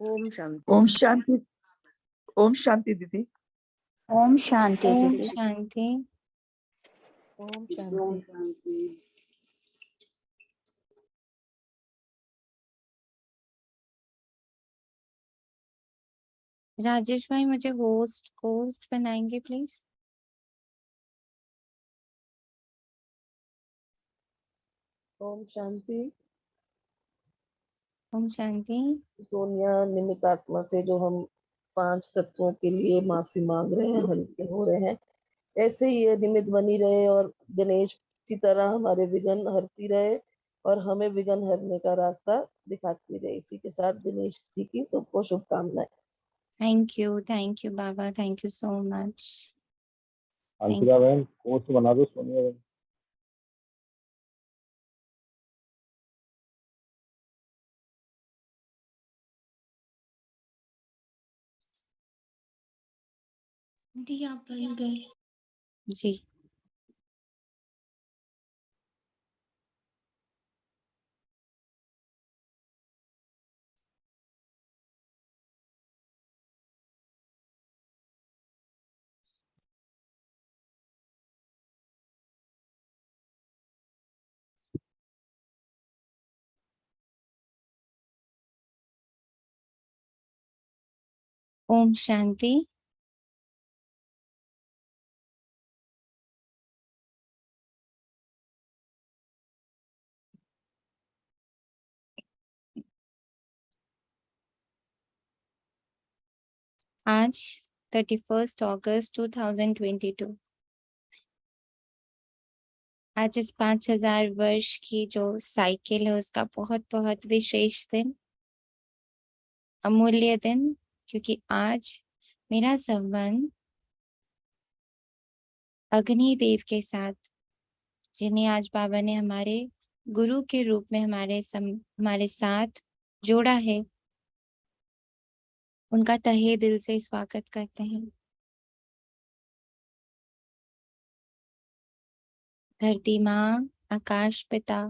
ओम शांति। ओम शांति। ओम शांति दीदी। ओम शांति ओम दीदी। शांति। ओम शांति। राजेश भाई मुझे होस्ट बनाएंगे प्लीज। ओम शांति। ओम शांति। सोनिया निमित्त आत्मा से जो हम 5 तत्वों के लिए माफी मांग रहे हैं, हल्के हो रहे हैं, ऐसे ही ये निमित्त बनी रहे और गणेश की तरह हमारे विघ्न हरती रहे और हमें विघ्न हरने का रास्ता दिखाती रहे। इसी के साथ गणेश जी की सबको शुभकामनाएं। थैंक यू बाबा, thank you so much. Ankita बहन कोर्स बना दो सोनिया बहन। दी आप बन गए जी। ओम शांति। आज 31 अगस्त 2022, आज इस 5000 वर्ष की जो साइकिल है उसका बहुत बहुत विशेष दिन, अमूल्य दिन, क्योंकि आज मेरा संबंध अग्नि देव के साथ, जिन्हें आज बाबा ने हमारे गुरु के रूप में हमारे साथ जोड़ा है, उनका तहे दिल से स्वागत करते हैं। धरती माँ, आकाश पिता,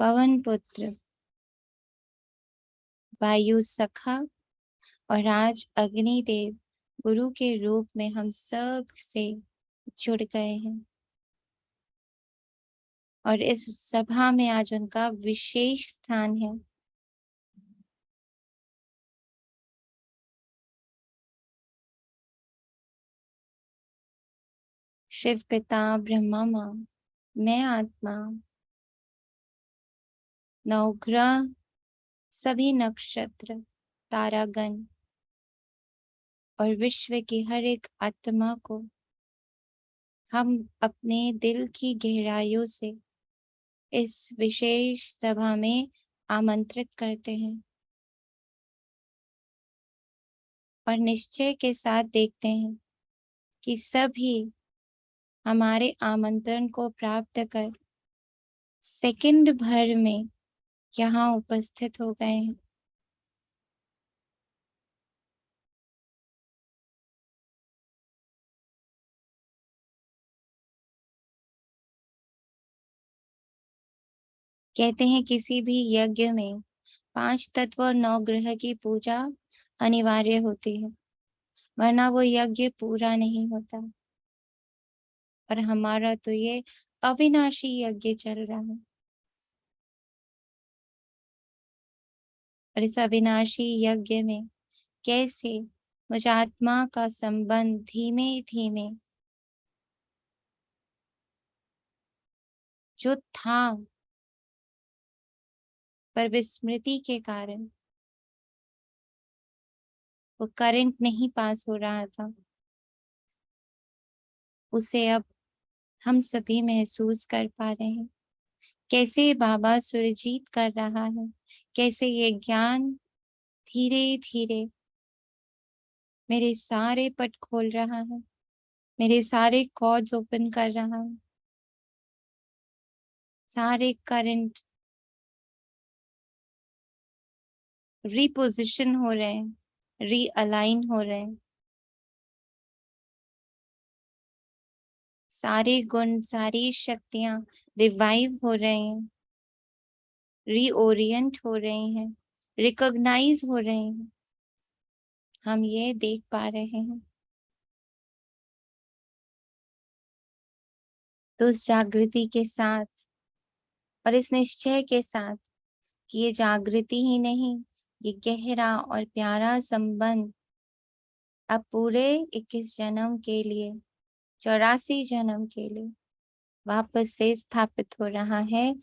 पवन पुत्र, वायु सखा और आज अग्नि देव गुरु के रूप में हम सब से जुड़ गए हैं और इस सभा में आज उनका विशेष स्थान है। शिव पिता, ब्रह्मा माँ, मैं आत्मा, नवग्रह, सभी नक्षत्र, तारागण और विश्व की हर एक आत्मा को हम अपने दिल की गहराइयों से इस विशेष सभा में आमंत्रित करते हैं और निश्चय के साथ देखते हैं कि सभी हमारे आमंत्रण को प्राप्त कर सेकंड भर में यहाँ उपस्थित हो गए हैं। कहते हैं किसी भी यज्ञ में 5 तत्व और 9 ग्रह की पूजा अनिवार्य होती है, वरना वो यज्ञ पूरा नहीं होता। और हमारा तो ये अविनाशी यज्ञ चल रहा है और इस अविनाशी यज्ञ में कैसे मुझ आत्मा का संबंध धीमे धीमे जो था पर विस्मृति के कारण वो करंट नहीं पास हो रहा था, उसे अब हम सभी महसूस कर पा रहे हैं। कैसे बाबा सुरजीत कर रहा है, कैसे ये ज्ञान धीरे धीरे मेरे सारे पट खोल रहा है, मेरे सारे कॉर्ड्स ओपन कर रहा है, सारे करंट रीपोजिशन हो रहे हैं, रीअलाइन हो रहे हैं। सारे गुण, सारी शक्तियां रिवाइव हो रहे हैं, रीओरिएंट हो रहे हैं, रिकॉग्नाइज हो रहे हैं, हम ये देख पा रहे हैं। तो उस जागृति के साथ और इस निश्चय के साथ कि ये जागृति ही नहीं, ये गहरा और प्यारा संबंध अब पूरे 21 जन्म के लिए, 84 जन्म के लिए वापस से स्थापित हो रहा है।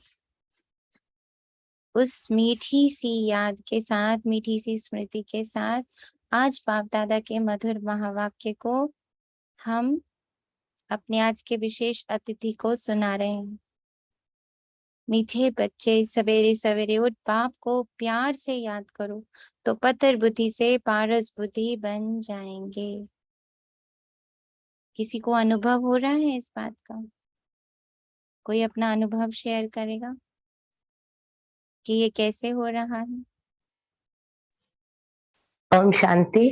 उस मीठी सी याद के साथ, मीठी सी स्मृति के साथ आज बाप दादा के मधुर महावाक्य को हम अपने आज के विशेष अतिथि को सुना रहे हैं। मीठे बच्चे, सवेरे सवेरे उठ, बाप को प्यार से याद करो तो पत्थर बुद्धि से पारस बुद्धि बन जाएंगे। किसी को अनुभव हो रहा है इस बात का? कोई अपना अनुभव शेयर करेगा कि ये कैसे हो रहा है? ओम शांति।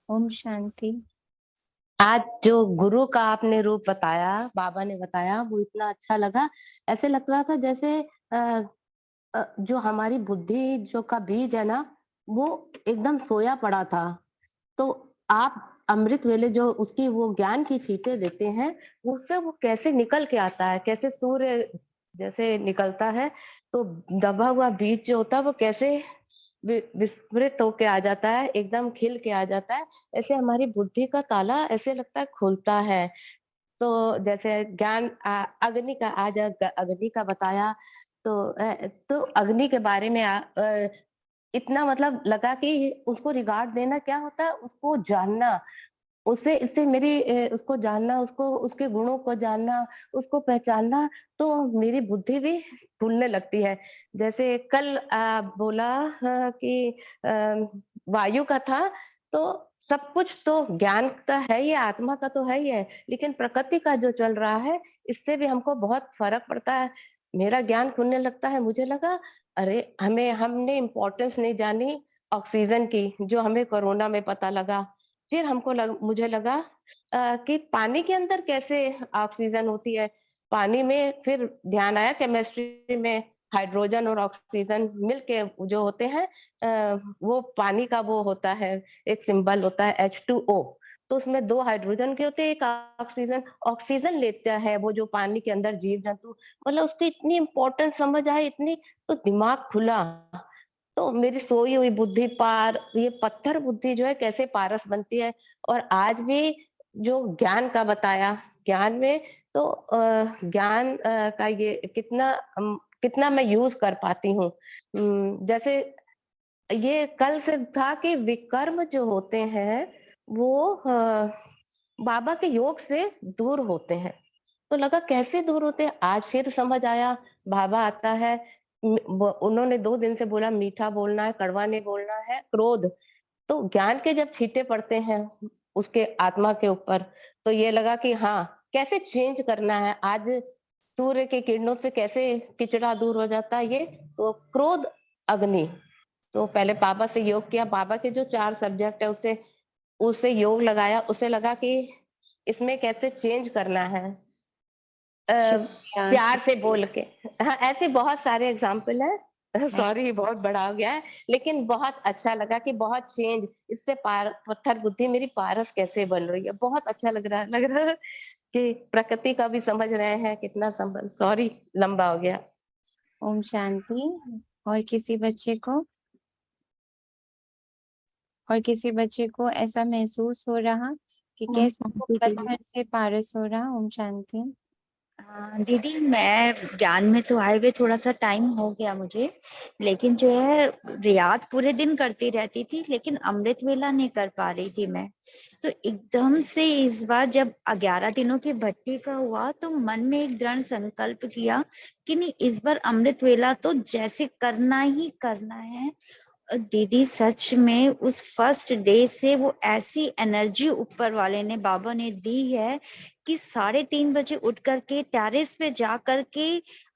ओम शांति। आज जो गुरु का आपने रूप बताया, बाबा ने बताया, वो इतना अच्छा लगा। ऐसे लग रहा था जैसे जो हमारी बुद्धि जो का बीज है ना, वो एकदम सोया पड़ा था। तो आप अमृत वेले जो उसकी वो ज्ञान की छींटे देते हैं, उससे वो कैसे निकल के आता है, कैसे सूर्य जैसे निकलता है, तो दबा हुआ बीज जो होता है वो कैसे विस्मृत होके आ जाता है, एकदम खिल के आ जाता है। ऐसे हमारी बुद्धि का ताला ऐसे लगता है खुलता है। तो जैसे ज्ञान अग्नि का, आज अग्नि का बताया, तो अग्नि के बारे में इतना मतलब लगा कि उसको रिगार्ड देना क्या होता है, उसको जानना, उससे इससे मेरी उसको जानना, उसको उसके गुणों को जानना, उसको पहचानना, तो मेरी बुद्धि भी खुलने लगती है। जैसे कल बोला कि वायु का था, तो सब कुछ तो ज्ञान का है ही, आत्मा का तो है ही है, लेकिन प्रकृति का जो चल रहा है, इससे भी हमको बहुत फर्क पड़ता है। मेरा ज्ञान खुलने लगता है, मुझे लगा अरे हमने इम्पोर्टेंस नहीं जानी ऑक्सीजन की, जो हमें कोरोना में पता लगा। फिर मुझे लगा कि पानी के अंदर कैसे ऑक्सीजन होती है। पानी में फिर ध्यान आया, केमिस्ट्री में हाइड्रोजन और ऑक्सीजन मिलके जो होते हैं, वो पानी का वो होता है, एक सिंबल होता है H2O। तो उसमें 2 हाइड्रोजन के होते हैं, एक ऑक्सीजन। ऑक्सीजन लेता है वो जो पानी के अंदर जीव जंतु, मतलब उसकी इतनी इम्पोर्टेंस समझ आई, इतनी, तो दिमाग खुला। तो मेरी सोई हुई बुद्धि पार, ये पत्थर बुद्धि जो है कैसे पारस बनती है। और आज भी जो ज्ञान का बताया, ज्ञान में तो ज्ञान का ये कितना मैं यूज कर पाती हूँ। जैसे ये कल से था कि विकर्म जो होते हैं वो बाबा के योग से दूर होते हैं। तो लगा कैसे दूर होते हैं, आज फिर समझ आया। बाबा आता है, उन्होंने 2 दिन से बोला मीठा बोलना है, कड़वा नहीं बोलना है, क्रोध। तो ज्ञान के जब छींटे पड़ते हैं उसके आत्मा के ऊपर, तो ये लगा कि हाँ, कैसे चेंज करना है। आज सूर्य के किरणों से कैसे किचड़ा दूर हो जाता है, ये तो क्रोध, अग्नि। तो पहले बाबा से योग किया, बाबा के जो 4 सब्जेक्ट है उससे उससे योग लगाया, उसे लगा कि इसमें कैसे चेंज करना है। शुक्रिया। प्यार से बोल के। हाँ, ऐसे बहुत सारे एग्जाम्पल है। सॉरी, बहुत बड़ा हो गया है, लेकिन बहुत अच्छा लगा कि बहुत चेंज, इससे पत्थर बुद्धि मेरी पारस कैसे बन रही है। बहुत अच्छा लग रहा है कि प्रकृति का भी समझ रहे हैं कितना संबंध। सॉरी, लंबा हो गया। ओम शांति। और किसी बच्चे को ऐसा महसूस हो रहा कि ओम कैसे वो शांति दीदी। पत्थर से पारस हो रहा? ओम शांति। दीदी, मैं ज्ञान में तो आए हुए थोड़ा सा टाइम हो गया मुझे, लेकिन जो है रियाद पूरे दिन करती रहती थी, लेकिन अमृत वेला नहीं कर पा रही थी मैं। तो एकदम से इस बार जब 11 दिनों की भट्टी का हुआ, तो मन में एक दृढ़ संकल्प किया कि नहीं, इस बार अमृत वेला तो जैसे करना ही करना है। दीदी सच में उस फर्स्ट डे से वो ऐसी एनर्जी ऊपर वाले ने, बाबा ने दी है कि 3:30 बजे उठ करके टेरेस पे जा करके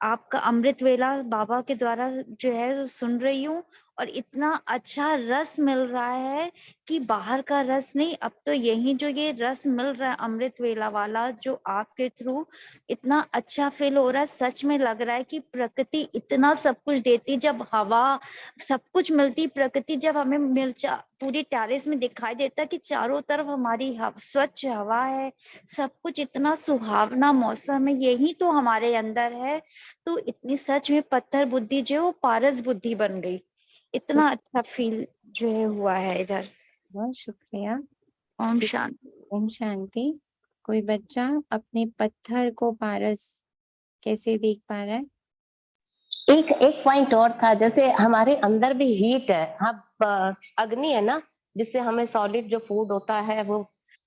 आपका अमृत वेला बाबा के द्वारा जो है सुन रही हूँ, और इतना अच्छा रस मिल रहा है कि बाहर का रस नहीं, अब तो यही जो ये रस मिल रहा है अमृत वेला वाला जो आपके थ्रू, इतना अच्छा फील हो रहा है। सच में लग रहा है कि प्रकृति इतना सब कुछ देती, जब हवा सब कुछ मिलती, प्रकृति जब हमें पूरी टेरेस में दिखाई देता कि चारों तरफ हमारी स्वच्छ हवा है, सब कुछ इतना सुहावना मौसम है, यही तो हमारे अंदर है। तो इतनी सच में पत्थर बुद्धि जो है वो पारस बुद्धि बन गई। इतना अच्छा फील जो है हुआ है इधर। बहुत शुक्रिया। ओम शांति। ओम शांति। कोई बच्चा अपने पत्थर को पारस कैसे देख पा रहा है? एक पॉइंट और था, जैसे हमारे अंदर भी हीट है, हाँ, अग्नि है ना, जिससे हमें सॉलिड जो फूड होता है वो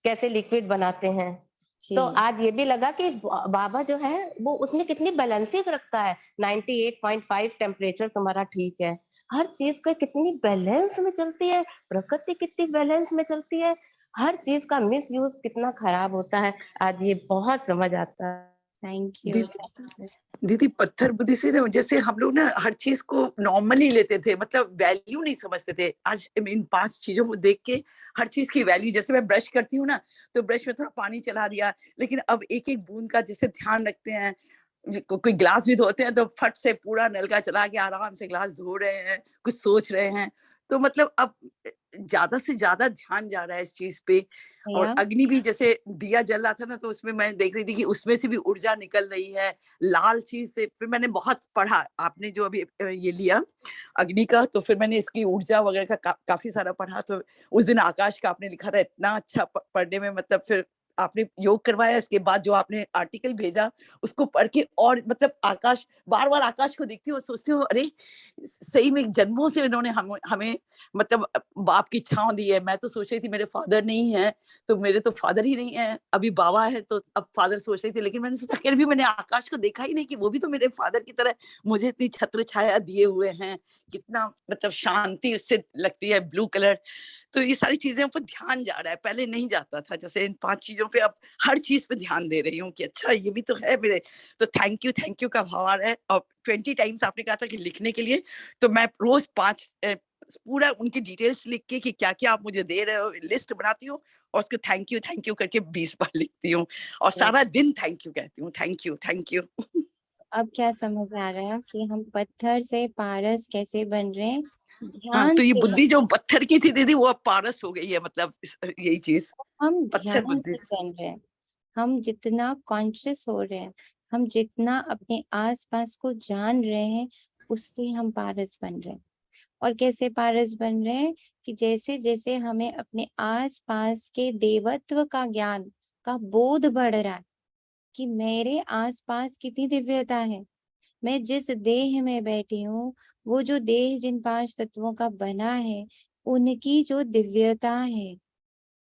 कैसे लिक्विड बनाते हैं। तो आज ये भी लगा कि बाबा जो है वो उसमें कितनी बैलेंसिंग रखता है। 98.5 टेम्परेचर तुम्हारा ठीक है, हर चीज का कितनी बैलेंस में चलती है, प्रकृति कितनी बैलेंस में चलती है, हर चीज का मिस यूज कितना खराब होता है। आज ये बहुत समझ आता है। Thank you. दीदी पत्थर बुद्धि से ना, जैसे हम लोग ना हर चीज को नॉर्मली लेते थे, मतलब वैल्यू नहीं समझते थे। आज इन 5 चीजों को देख के हर चीज की वैल्यू, जैसे मैं ब्रश करती हूँ ना, तो ब्रश में थोड़ा पानी चला दिया, लेकिन अब एक एक बूंद का जैसे ध्यान रखते हैं। कोई ग्लास भी धोते हैं तो फट से पूरा नल का चला के आराम से ग्लास धो रहे हैं, कुछ सोच रहे हैं। तो मतलब अब ज्यादा से ज्यादा ध्यान जा रहा है इस चीज पे। और अग्नि भी जैसे दिया जल रहा था ना, तो उसमें मैं देख रही थी कि उसमें से भी ऊर्जा निकल रही है लाल चीज से। फिर मैंने बहुत पढ़ा, आपने जो अभी ये लिया अग्नि का, तो फिर मैंने इसकी ऊर्जा वगैरह का काफी सारा पढ़ा। तो उस दिन आकाश का आपने लिखा था, इतना अच्छा पढ़ने में, मतलब फिर आपने योग करवाया। इसके बाद जो आपने आर्टिकल भेजा उसको पढ़ के, और मतलब आकाश, बार बार आकाश को देखती हूँ और सोचती हूँ, अरे सही में जन्मों से इन्होंने हमें मतलब बाप की छांव दी है। मैं तो सोच रही थी मेरे फादर नहीं है, तो मेरे तो फादर ही नहीं है, अभी बाबा है तो अब फादर सोच रही थी। लेकिन मैंने सोचा कि भी मैंने आकाश को देखा ही नहीं कि वो भी तो मेरे फादर की तरह मुझे इतनी छत्र छाया दिए हुए हैं, कितना मतलब शांति उससे लगती है, ब्लू कलर। तो ये सारी चीजें ऊपर ध्यान जा रहा है, पहले नहीं जाता था। जैसे इन 5 चीजों पे अब हर चीज पे ध्यान दे रही हूँ कि अच्छा ये भी तो है मेरे। तो थैंक यू का भाव आ रहा है। और 20 टाइम्स आपने कहा था कि लिखने के लिए, तो मैं रोज 5 पूरा उनकी डिटेल्स लिख के कि क्या क्या आप मुझे दे रहे हो, लिस्ट बनाती हूँ, और उसको थैंक यू करके 20 बार लिखती हूँ, और सारा दिन थैंक यू कहती हूँ, थैंक यू। अब क्या समझ आ रहा है कि हम पत्थर से पारस कैसे बन रहे हैं? हाँ, ध्यान तो ये से बुद्धि जो पत्थर की थी दीदी, वो अब पारस हो गई है, मतलब यही चीज हम पत्थर ध्यान बुद्धि। से बन रहे हैं। हम जितना कॉन्शियस हो रहे हैं, हम जितना अपने आसपास को जान रहे हैं, उससे हम पारस बन रहे हैं। और कैसे पारस बन रहे हैं कि जैसे जैसे हमें अपने आसपास के देवत्व का ज्ञान का बोध बढ़ रहा है कि मेरे आसपास कितनी दिव्यता है। मैं जिस देह में बैठी हूँ, वो जो देह जिन 5 तत्वों का बना है, उनकी जो दिव्यता है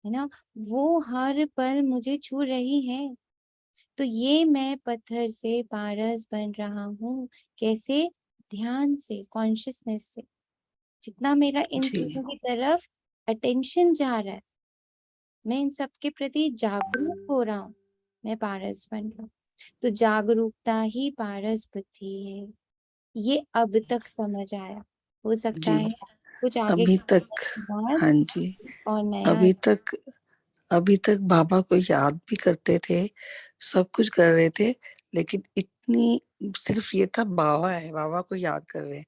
ना, वो हर पल मुझे छू रही है। तो ये मैं पत्थर से पारस बन रहा हूँ। कैसे? ध्यान से, कॉन्शियसनेस से। जितना मेरा इन जी चीजों की तरफ अटेंशन जा रहा है, मैं इन सब के प्रति जागरूक हो रहा हूँ, मैं पारस बन रहा हूँ। तो जागरूकता ही पारस बुद्धि है। ये अब तक समझ आया। हो सकता जी, है कुछ आगे अभी तक, बाद हाँ जी, और नया। अभी तक बाबा को याद भी करते थे, सब कुछ कर रहे थे, लेकिन इतनी सिर्फ ये था बाबा है, बाबा को याद कर रहे हैं।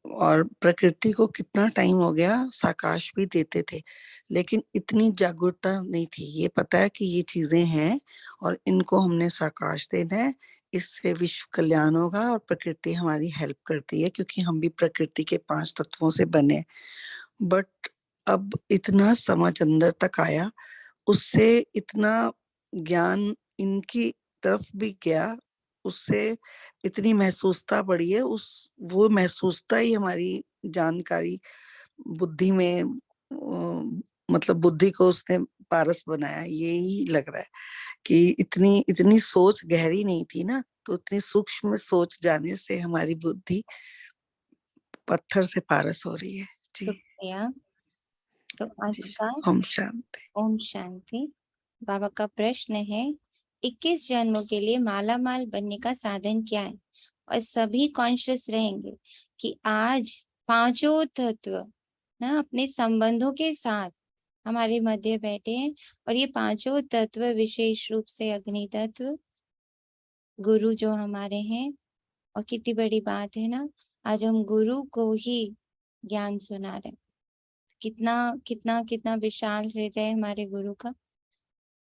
और प्रकृति को कितना टाइम हो गया साकाश भी देते थे, लेकिन इतनी जागरूकता नहीं थी। ये पता है कि ये चीजें हैं और इनको हमने साकाश देना है, इससे विश्व कल्याण होगा और प्रकृति हमारी हेल्प करती है, क्योंकि हम भी प्रकृति के 5 तत्वों से बने। बट अब इतना समझ अंदर तक आया, उससे इतना ज्ञान इनकी तरफ भी गया, उससे इतनी महसूसता बढ़ी है, उस वो महसूसता ही हमारी जानकारी बुद्धि में मतलब बुद्धि को उसने पारस बनाया। यही लग रहा है कि इतनी इतनी सोच गहरी नहीं थी ना, तो इतनी सूक्ष्म सोच जाने से हमारी बुद्धि पत्थर से पारस हो रही है। जी शुक्रिया। तो आज जी, का ओम शांति। ओम शांति। बाबा का प्रश्न है 21 जन्मों के लिए माला माल बनने का साधन क्या है। और सभी कॉन्शियस रहेंगे कि आज पांचों तत्व ना अपने संबंधों के साथ हमारे मध्य बैठे हैं, और ये पांचों तत्व विशेष रूप से अग्नि तत्व, गुरु जो हमारे हैं। और कितनी बड़ी बात है ना, आज हम गुरु को ही ज्ञान सुना रहे हैं। कितना कितना कितना विशाल हृदय है हमारे गुरु का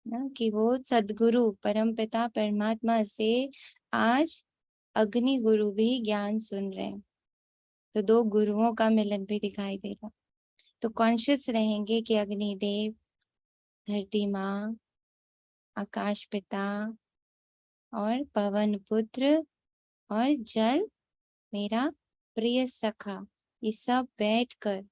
ना, कि वो सदगुरु परम पिता परमात्मा से आज अग्नि गुरु भी ज्ञान सुन रहे हैं। तो दो गुरुओं का मिलन भी दिखाई दे रहा। तो कॉन्शियस रहेंगे कि अग्निदेव, धरती माँ, आकाश पिता और पवन पुत्र और जल मेरा प्रिय सखा, ये सब बैठकर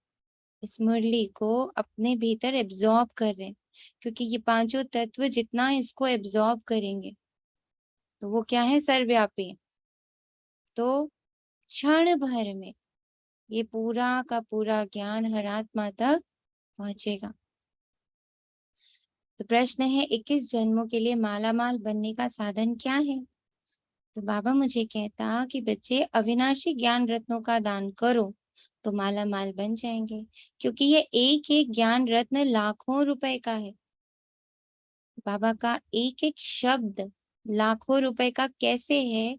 इस मुरली को अपने भीतर एब्जॉर्ब कर रहे हैं। क्योंकि ये पांचों तत्व जितना इसको एब्जॉर्ब करेंगे तो वो क्या है, सर्वव्यापी है। तो क्षण भर में ये पूरा का पूरा ज्ञान हर आत्मा तक पहुंचेगा। तो प्रश्न है 21 जन्मों के लिए मालामाल बनने का साधन क्या है। तो बाबा मुझे कहता कि बच्चे अविनाशी ज्ञान रत्नों का दान करो तो माला माल बन जाएंगे, क्योंकि ये एक एक ज्ञान रत्न लाखों रुपए का है। बाबा का एक एक शब्द लाखों रुपए का कैसे है,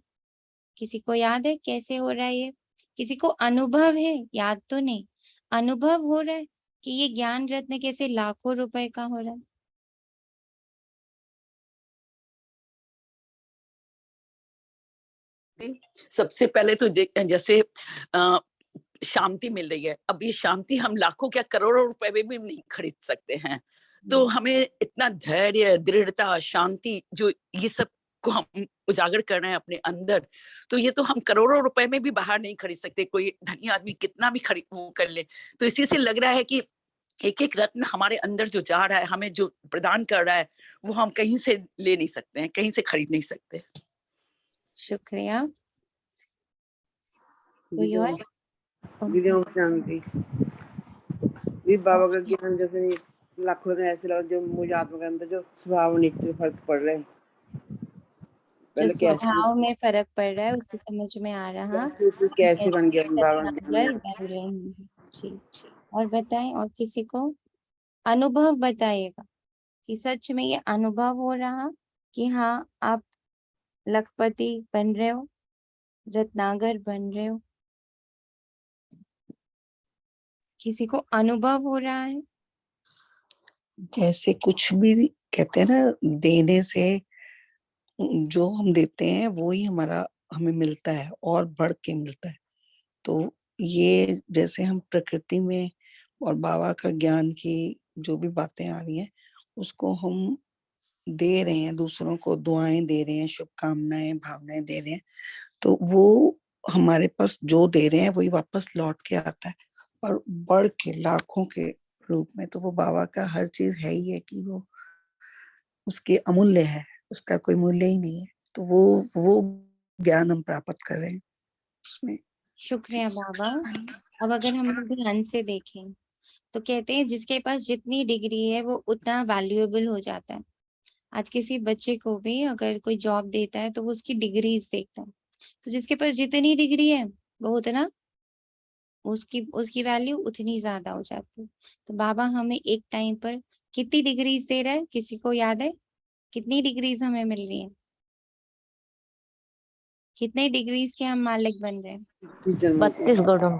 किसी को याद है कैसे हो रहा है ये? किसी को अनुभव है? याद तो नहीं, अनुभव हो रहा है कि ये ज्ञान रत्न कैसे लाखों रुपए का हो रहा है। सबसे पहले तो जैसे शांति मिल रही है, अब ये शांति हम लाखों क्या करोड़ों रुपए में भी नहीं खरीद सकते हैं। तो हमें इतना धैर्य, दृढ़ता, शांति, जो ये सब को हम उजागर कर रहे हैं अपने अंदर, तो ये तो हम करोड़ों रुपए में भी बाहर नहीं खरीद सकते। कोई धनी आदमी कितना भी खरीद वो कर ले। तो इसी से लग रहा है कि एक एक रत्न हमारे अंदर जो जा रहा है, हमें जो प्रदान कर रहा है, वो हम कहीं से ले नहीं सकते हैं, कहीं से खरीद नहीं सकते। शुक्रिया। कोई और? दीदी ओम शांति। ये बाबा का ज्ञान जैसे लाखों ने ऐसे लगा, जो मुझे आत्मा के अंदर जो स्वभाव नीचे फर्क पड़ रहे हैं, जो पहले कैसे स्वभाव में फर्क पड़ रहा है उससे समझ में आ रहा कैसे बन गया बाबा के ज्ञान में। बन रहे हैं जी। और बताएं, और किसी को अनुभव बताइएगा कि सच में ये अनुभव हो रहा कि हाँ आप लखपति बन रहे हो, रत्नागर बन रहे हो। किसी को अनुभव हो रहा है? जैसे कुछ भी कहते हैं ना, देने से जो हम देते हैं वो ही हमें मिलता है और बढ़ के मिलता है। तो ये जैसे हम प्रकृति में और बाबा का ज्ञान की जो भी बातें आ रही हैं, उसको हम दे रहे हैं, दूसरों को दुआएं दे रहे हैं, शुभकामनाएं, भावनाएं दे रहे हैं, तो वो हमारे पास जो दे रहे हैं वही वापस लौट के आता है, और बढ़ के लाखों के रूप में। तो वो बाबा का हर चीज है ही है कि वो उसके अमूल्य है, उसका कोई मूल्य ही नहीं है। तो वो ज्ञान हम प्राप्त कर रहे हैं उसमें। शुक्रिया बाबा। अब अगर हम लोग ध्यान से देखें तो कहते हैं जिसके पास जितनी डिग्री है वो उतना वैल्यूएबल हो जाता है। आज किसी बच्चे को भी अगर कोई जॉब देता है तो वो उसकी डिग्रीज देखता है। तो जिसके पास जितनी डिग्री है वो उतना उसकी उसकी वैल्यू उतनी ज्यादा हो जाती है। तो बाबा हमें एक टाइम पर कितनी डिग्रीज दे रहा है, किसी को याद है? कितनी डिग्रीज हमें मिल रही है? कितने डिग्रीज के हम मालिक बन रहे हैं? 32 गुणों।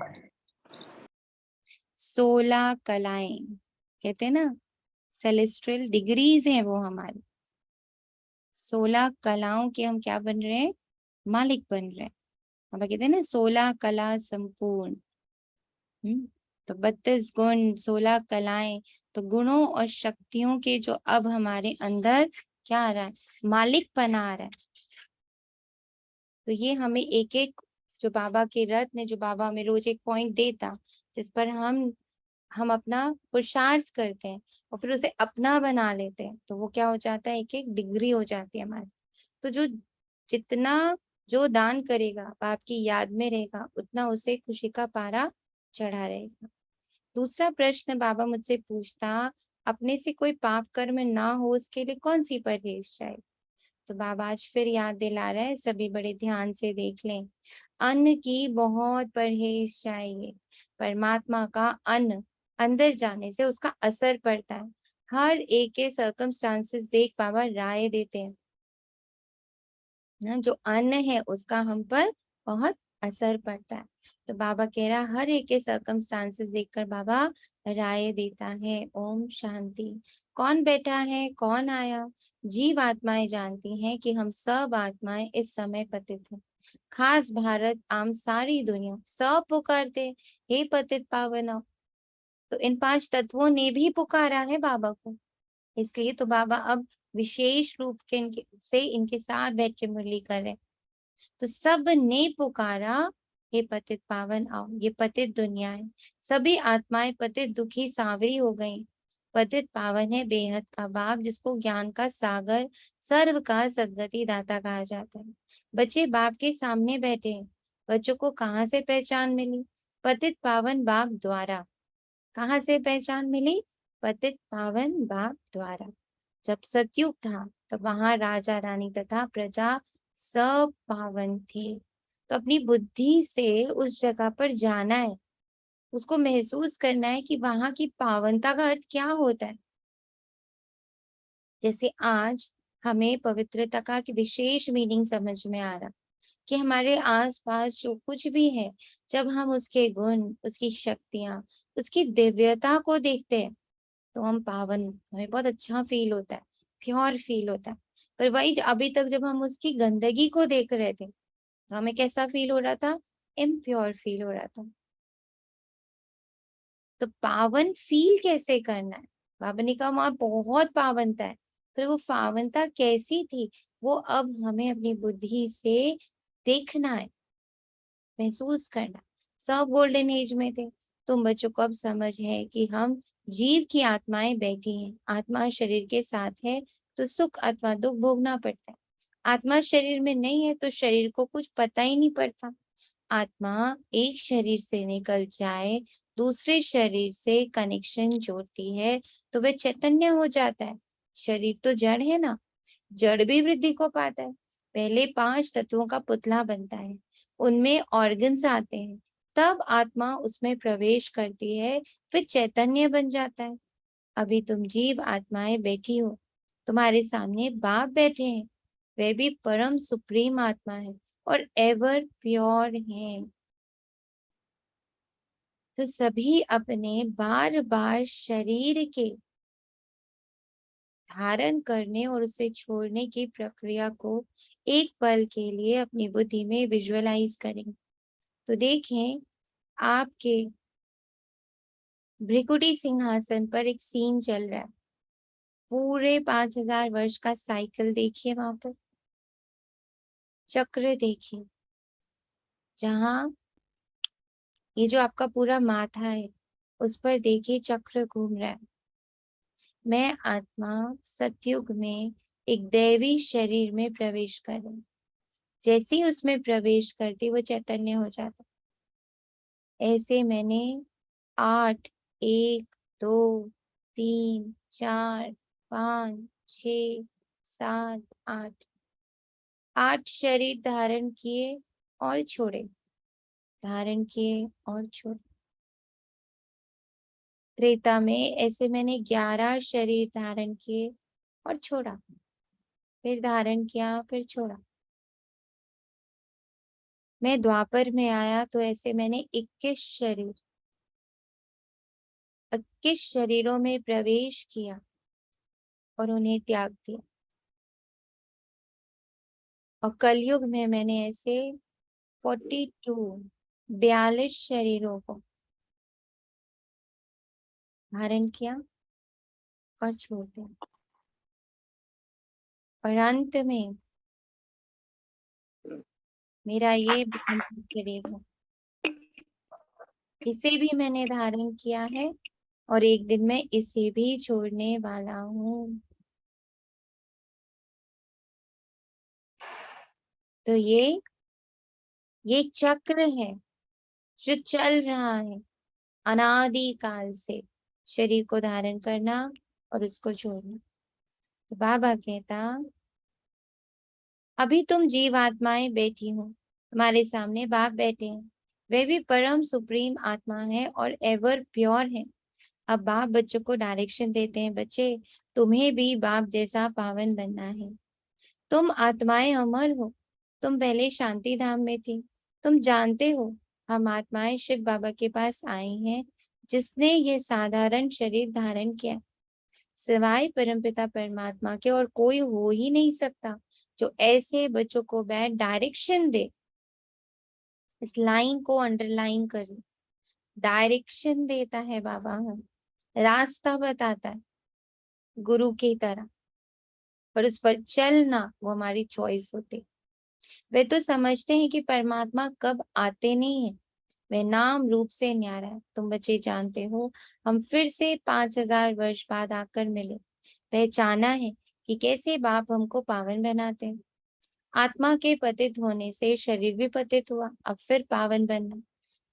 16 कलाएं, कहते हैं ना सेलेस्ट्रियल डिग्रीज हैं वो हमारी। 16 कलाओं के हम क्या बन रहे हैं? मालिक बन रहे हैं। हम कहते हैं ना 16 कला संपूर्ण। तो 32 गुण, 16 कलाएं, तो गुणों और शक्तियों के जो अब हमारे अंदर क्या आ रहा है? मालिक बना आ रहा है। तो ये हमें एक एक जो बाबा के रत्न, जो बाबा हमें रोज एक पॉइंट देता, जिस पर हम अपना पुरुषार्थ करते हैं और फिर उसे अपना बना लेते हैं, तो वो क्या हो जाता है? एक एक डिग्री हो जाती है हमारी। तो जो जितना जो दान करेगा बाप की याद में रहेगा, उतना उसे खुशी का पारा चढ़ा रहेगा। दूसरा प्रश्न बाबा मुझसे पूछता, अपने से कोई पाप कर्म ना हो उसके लिए कौन सी परहेज चाहिए। तो बाबा आज फिर याद दिला रहे हैं, सभी बड़े ध्यान से देख लें। अन्न की बहुत परहेज चाहिए। परमात्मा का अन्न अंदर जाने से उसका असर पड़ता है। हर एक के सर्कमस्टांसेस देख बाबा राय देते हैं ना, जो अन्न है उसका हम पर बहुत असर पड़ता है। तो बाबा कह रहा हर एक के सर्कमस्टांसेस देखकर बाबा राय देता है। ओम शांति। कौन बैठा है, कौन आया? जीव आत्माएं जानती हैं कि हम सब आत्माएं इस समय पतित हैं। खास भारत आम सारी दुनिया सब पुकारते, हे पतित पावना। तो इन 5 तत्वों ने भी पुकारा है बाबा को, इसलिए तो बाबा अब विशेष रूप के इनके साथ बैठ के मुरली कर रहे हैं। तो सब ने पुकारा, हे पतित पावन आओ। ये पतित दुनिया है, सभी आत्माएं पतित दुखी सांवरी हो गई। पतित पावन है बेहद का बाप, जिसको ज्ञान का सागर सर्व का सद्गति दाता कहा जाता है। बच्चे बाप के सामने बैठे हैं। बच्चों को कहाँ से पहचान मिली? पतित पावन बाप द्वारा। कहाँ से पहचान मिली? पतित पावन बाप द्वारा। जब सतयुग था तब वहां राजा रानी तथा प्रजा सब पावन थे। तो अपनी बुद्धि से उस जगह पर जाना है, उसको महसूस करना है कि वहां की पावनता का अर्थ क्या होता है। जैसे आज हमें पवित्रता का विशेष मीनिंग समझ में आ रहा कि हमारे आसपास जो कुछ भी है, जब हम उसके गुण, उसकी शक्तियां, उसकी दिव्यता को देखते हैं तो हम पावन, हमें बहुत अच्छा फील होता है, प्योर फील होता है। पर वही अभी तक जब हम उसकी गंदगी को देख रहे थे तो हमें कैसा फील हो रहा था? इम्प्योर फील हो रहा था। तो पावन फील कैसे करना है? बाबा ने कहा वहां बहुत पावनता है, पर वो पावनता कैसी थी वो अब हमें अपनी बुद्धि से देखना है, महसूस करना। सब गोल्डन एज में थे। तुम बच्चों को अब समझ है कि हम जीव की आत्माएं बैठी हैं। आत्मा शरीर के साथ है तो सुख अथवा दुख भोगना पड़ता है। आत्मा शरीर में नहीं है तो शरीर को कुछ पता ही नहीं पड़ता। आत्मा एक शरीर से निकल जाए, दूसरे शरीर से कनेक्शन जोड़ती है तो वह चैतन्य हो जाता है। शरीर तो जड़ है ना, जड़ भी वृद्धि को पाता है। पहले 5 तत्वों का पुतला बनता है, उनमें ऑर्गन्स आते हैं, तब आत्मा उसमें प्रवेश करती है, फिर चैतन्य बन जाता है। अभी तुम जीव आत्माएं बैठी हो, तुम्हारे सामने बाप बैठे हैं, वे भी परम सुप्रीम आत्मा है और एवर प्योर हैं। तो सभी अपने बार बार शरीर के धारण करने और उसे छोड़ने की प्रक्रिया को एक पल के लिए अपनी बुद्धि में विजुअलाइज करें। तो देखें आपके भृकुटी सिंहासन पर एक सीन चल रहा है। पूरे 5000 वर्ष का साइकिल देखिए, वहां पर चक्र देखिए, जहां ये जो आपका पूरा माथा है उस पर देखिए चक्र घूम रहा है। मैं आत्मा सतयुग में एक दैवी शरीर में प्रवेश कर रही हूँ। जैसे ही उसमें प्रवेश करती वो चैतन्य हो जाता। ऐसे मैंने 8, 1, 2, 3, 4, 5, 6, 7, 8 शरीर धारण किए और छोड़े, धारण किए और छोड़े। त्रेता में ऐसे मैंने 11 शरीर धारण किए और छोड़ा, फिर धारण किया, फिर छोड़ा। मैं द्वापर में आया तो ऐसे मैंने 21 शरीरों में प्रवेश किया और उन्हें त्याग दिया। और कलयुग में मैंने ऐसे 42 शरीरों को धारण किया और छोड़ दिया। और अंत में मेरा ये शरीर है, इसे भी मैंने धारण किया है और एक दिन मैं इसे भी छोड़ने वाला हूँ। तो ये चक्र है जो चल रहा है अनादि काल से, शरीर को धारण करना और उसको छोड़ना। तो बाबा कहता अभी तुम जीव आत्माएं बैठी हो, तुम्हारे सामने बाप बैठे हैं, वे भी परम सुप्रीम आत्मा है और एवर प्योर है। अब बाप बच्चों को डायरेक्शन देते हैं, बच्चे तुम्हें भी बाप जैसा पावन बनना है। तुम आत्माएं अमर हो, तुम पहले शांति धाम में थी, तुम जानते हो हम आत्माएं शिव बाबा के पास आई हैं, जिसने ये साधारण शरीर धारण किया। सिवाय परमपिता परमात्मा के और कोई हो ही नहीं सकता जो ऐसे बच्चों को बैठ डायरेक्शन दे। इस लाइन को अंडरलाइन करें, डायरेक्शन देता है बाबा, हम रास्ता बताता है गुरु की तरह, पर उस पर चलना वो हमारी चॉइस होती। वे तो समझते हैं कि परमात्मा कब आते नहीं है, वे नाम रूप से न्यारा है। तुम बच्चे जानते हो हम फिर से 5000 वर्ष बाद आकर मिले, पहचाना है कि कैसे बाप हमको पावन बनाते हैं। आत्मा के पतित होने से शरीर भी पतित हुआ, अब फिर पावन बनना।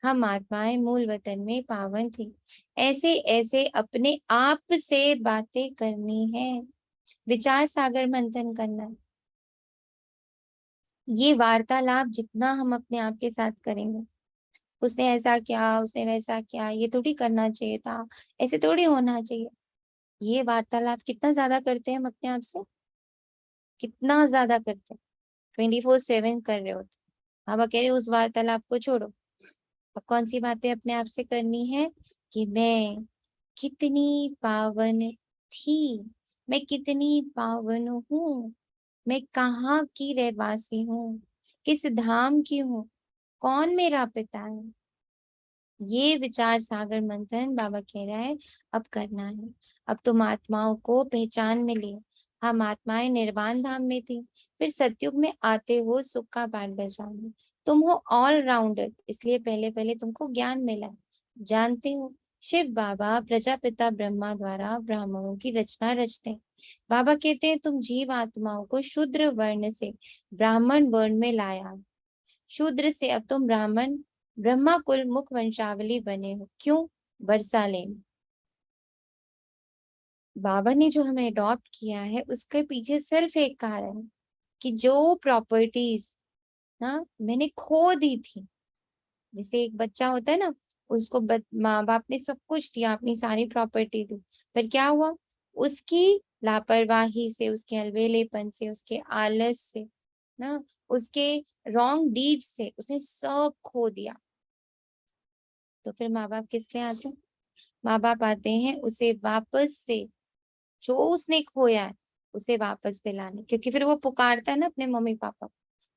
हम आत्माएं मूल वतन में पावन थी। ऐसे ऐसे अपने आप से बातें करनी है, विचार सागर मंथन करना है। ये वार्तालाप जितना हम अपने आप के साथ करेंगे, उसने ऐसा किया, उसने वैसा किया, ये थोड़ी करना चाहिए था, ऐसे थोड़ी होना चाहिए, ये वार्तालाप कितना ज्यादा करते हैं हम अपने आप से, कितना ज्यादा करते हैं, 24/7 कर रहे होते। बाबा कह रहे उस वार्तालाप को छोड़ो, अब कौन सी बातें अपने आप से करनी है कि मैं कितनी पावन थी, मैं कितनी पावन हूँ, मैं कहाँ की रहवासी हूँ, किस धाम की हूँ, कौन मेरा पिता है। ये विचार सागर मंथन बाबा कह रहा है अब करना है। अब तुम आत्माओं को पहचान मिली, हम आत्माएं निर्वाण धाम में थी, फिर सतयुग में आते हो सुख का बाट बजाने। तुम हो ऑल राउंडर, इसलिए पहले पहले तुमको ज्ञान मिला। जानते हो शिव बाबा प्रजापिता ब्रह्मा द्वारा ब्राह्मणों की रचना रचते हैं। बाबा कहते हैं तुम जीव आत्माओं को शूद्र वर्ण से ब्राह्मण वर्ण में लाया, शूद्र से अब तुम ब्राह्मण ब्रह्मा कुल मुख वंशावली बने हो। क्यों? वर्षा लेन बाबा ने जो हमें अडॉप्ट किया है, उसके पीछे सिर्फ एक कारण है कि जो प्रॉपर्टीज ना मैंने खो दी थी, जैसे एक बच्चा होता है ना, उसको माँ बाप ने सब कुछ दिया, अपनी सारी प्रॉपर्टी दी, पर क्या हुआ, उसकी लापरवाही से, उसके अलबेलेपन से, उसके आलस से ना, उसके रॉन्ग डीड से उसने सब खो दिया। तो फिर माँ बाप किस लिए आते हैं? माँ बाप आते हैं उसे वापस से, जो उसने खोया है उसे वापस दिलाने, क्योंकि फिर वो पुकारता है ना अपने मम्मी पापा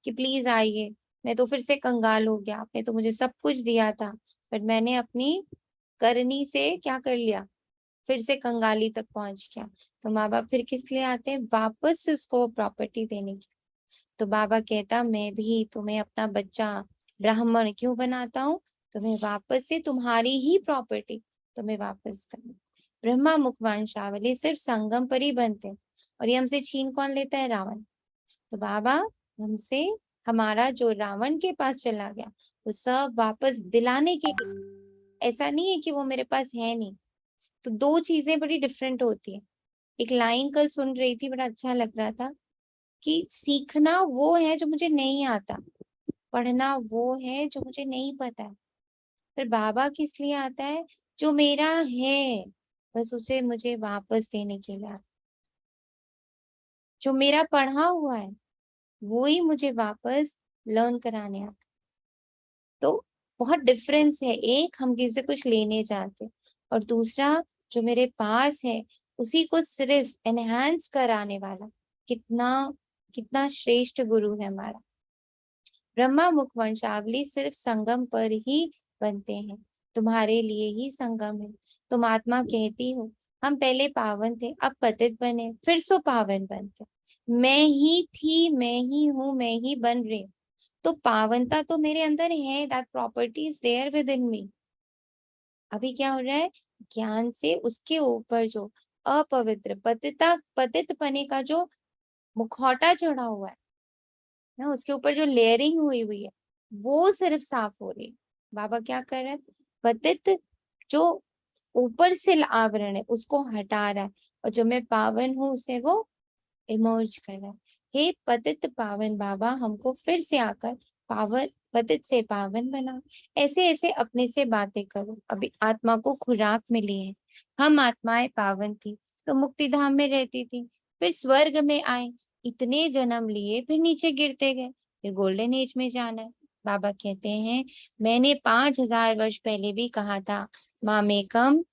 कि प्लीज आइए, मैं तो फिर से कंगाल हो गया, आपने तो मुझे सब कुछ दिया था, पर मैंने अपनी करनी से क्या कर लिया, फिर से कंगाली तक पहुंच गया। तो माँ बाप फिर किस लिए आते हैं? वापस से उसको प्रॉपर्टी देने की। तो बाबा कहता मैं भी तुम्हें अपना बच्चा ब्राह्मण क्यों बनाता हूँ, तुम्हें वापस से तुम्हारी ही प्रॉपर्टी तुम्हें वापस करनी। ब्रह्मा मुख वंशावली सिर्फ संगम पर ही बनते हैं, और ये हमसे छीन कौन लेता है? रावण। तो बाबा हमसे हमारा जो रावण के पास चला गया वो सब वापस दिलाने के लिए। ऐसा नहीं है कि वो मेरे पास है नहीं। तो दो चीजें बड़ी डिफरेंट होती है। एक लाइन कल सुन रही थी, बड़ा अच्छा लग रहा था कि सीखना वो है जो मुझे नहीं आता, पढ़ना वो है जो मुझे नहीं पता है, फिर बाबा किस लिए आता है? जो मेरा है बस उसे मुझे वापस देने के लिए। जो मेरा पढ़ा हुआ है वो ही मुझे वापस लर्न कराने आता। तो बहुत डिफरेंस है, एक हम किसी से कुछ लेने जाते, और दूसरा जो मेरे पास है उसी को सिर्फ एनहांस कराने वाला। कितना कितना श्रेष्ठ गुरु है हमारा। ब्रह्मा मुख वंशावली सिर्फ संगम पर ही बनते हैं, तुम्हारे लिए ही संगम है। तुम आत्मा कहती हो हम पहले पावन थे, अब पतित बने, फिर सो पावन बनते। मैं ही थी, मैं ही हूँ, मैं ही बन रही हूँ। तो पावनता तो मेरे अंदर है, that property is there within me. अभी क्या हो रहा है? ज्ञान से उसके ऊपर जो अपवित्र पतित पने का जो मुखौटा चढ़ा हुआ है ना, उसके ऊपर जो लेयरिंग हुई हुई है वो सिर्फ साफ हो रही है। बाबा क्या कर रहे हैं? पतित जो ऊपर से आवरण है उसको हटा रहा है, और जो मैं पावन हूँ उसे वो इमर्ज कर रहा है। हे पतित पावन बाबा, हमको फिर से आकर पावन, पतित से पावन बनाओ। ऐसे ऐसे अपने से बातें करो। अभी आत्मा को खुराक मिली है। हम आत्माएं पावन थी तो मुक्ति धाम में रहती थी, फिर स्वर्ग में आए, इतने जन्म लिए, फिर नीचे गिरते गए, फिर गोल्डन एज में जाना है। बाबा कहते हैं, मैंने 5000 वर्ष पहले भी कहा था, मामेकम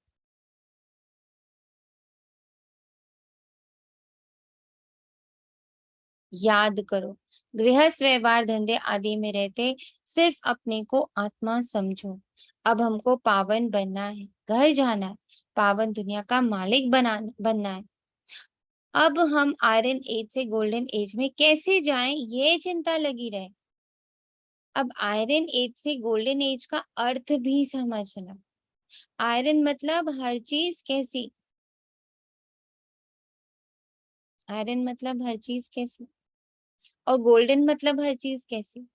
याद करो। गृहस्थ व्यवहार धंधे आदि में रहते सिर्फ अपने को आत्मा समझो। अब हमको पावन बनना है, घर जाना है, पावन दुनिया का मालिक बनना है। अब हम आयरन एज से गोल्डन एज में कैसे जाएं, ये चिंता लगी रहे। अब आयरन एज से गोल्डन एज का अर्थ भी समझना। आयरन मतलब हर चीज कैसी, आयरन मतलब हर चीज कैसी, और गोल्डन मतलब हर चीज कैसी।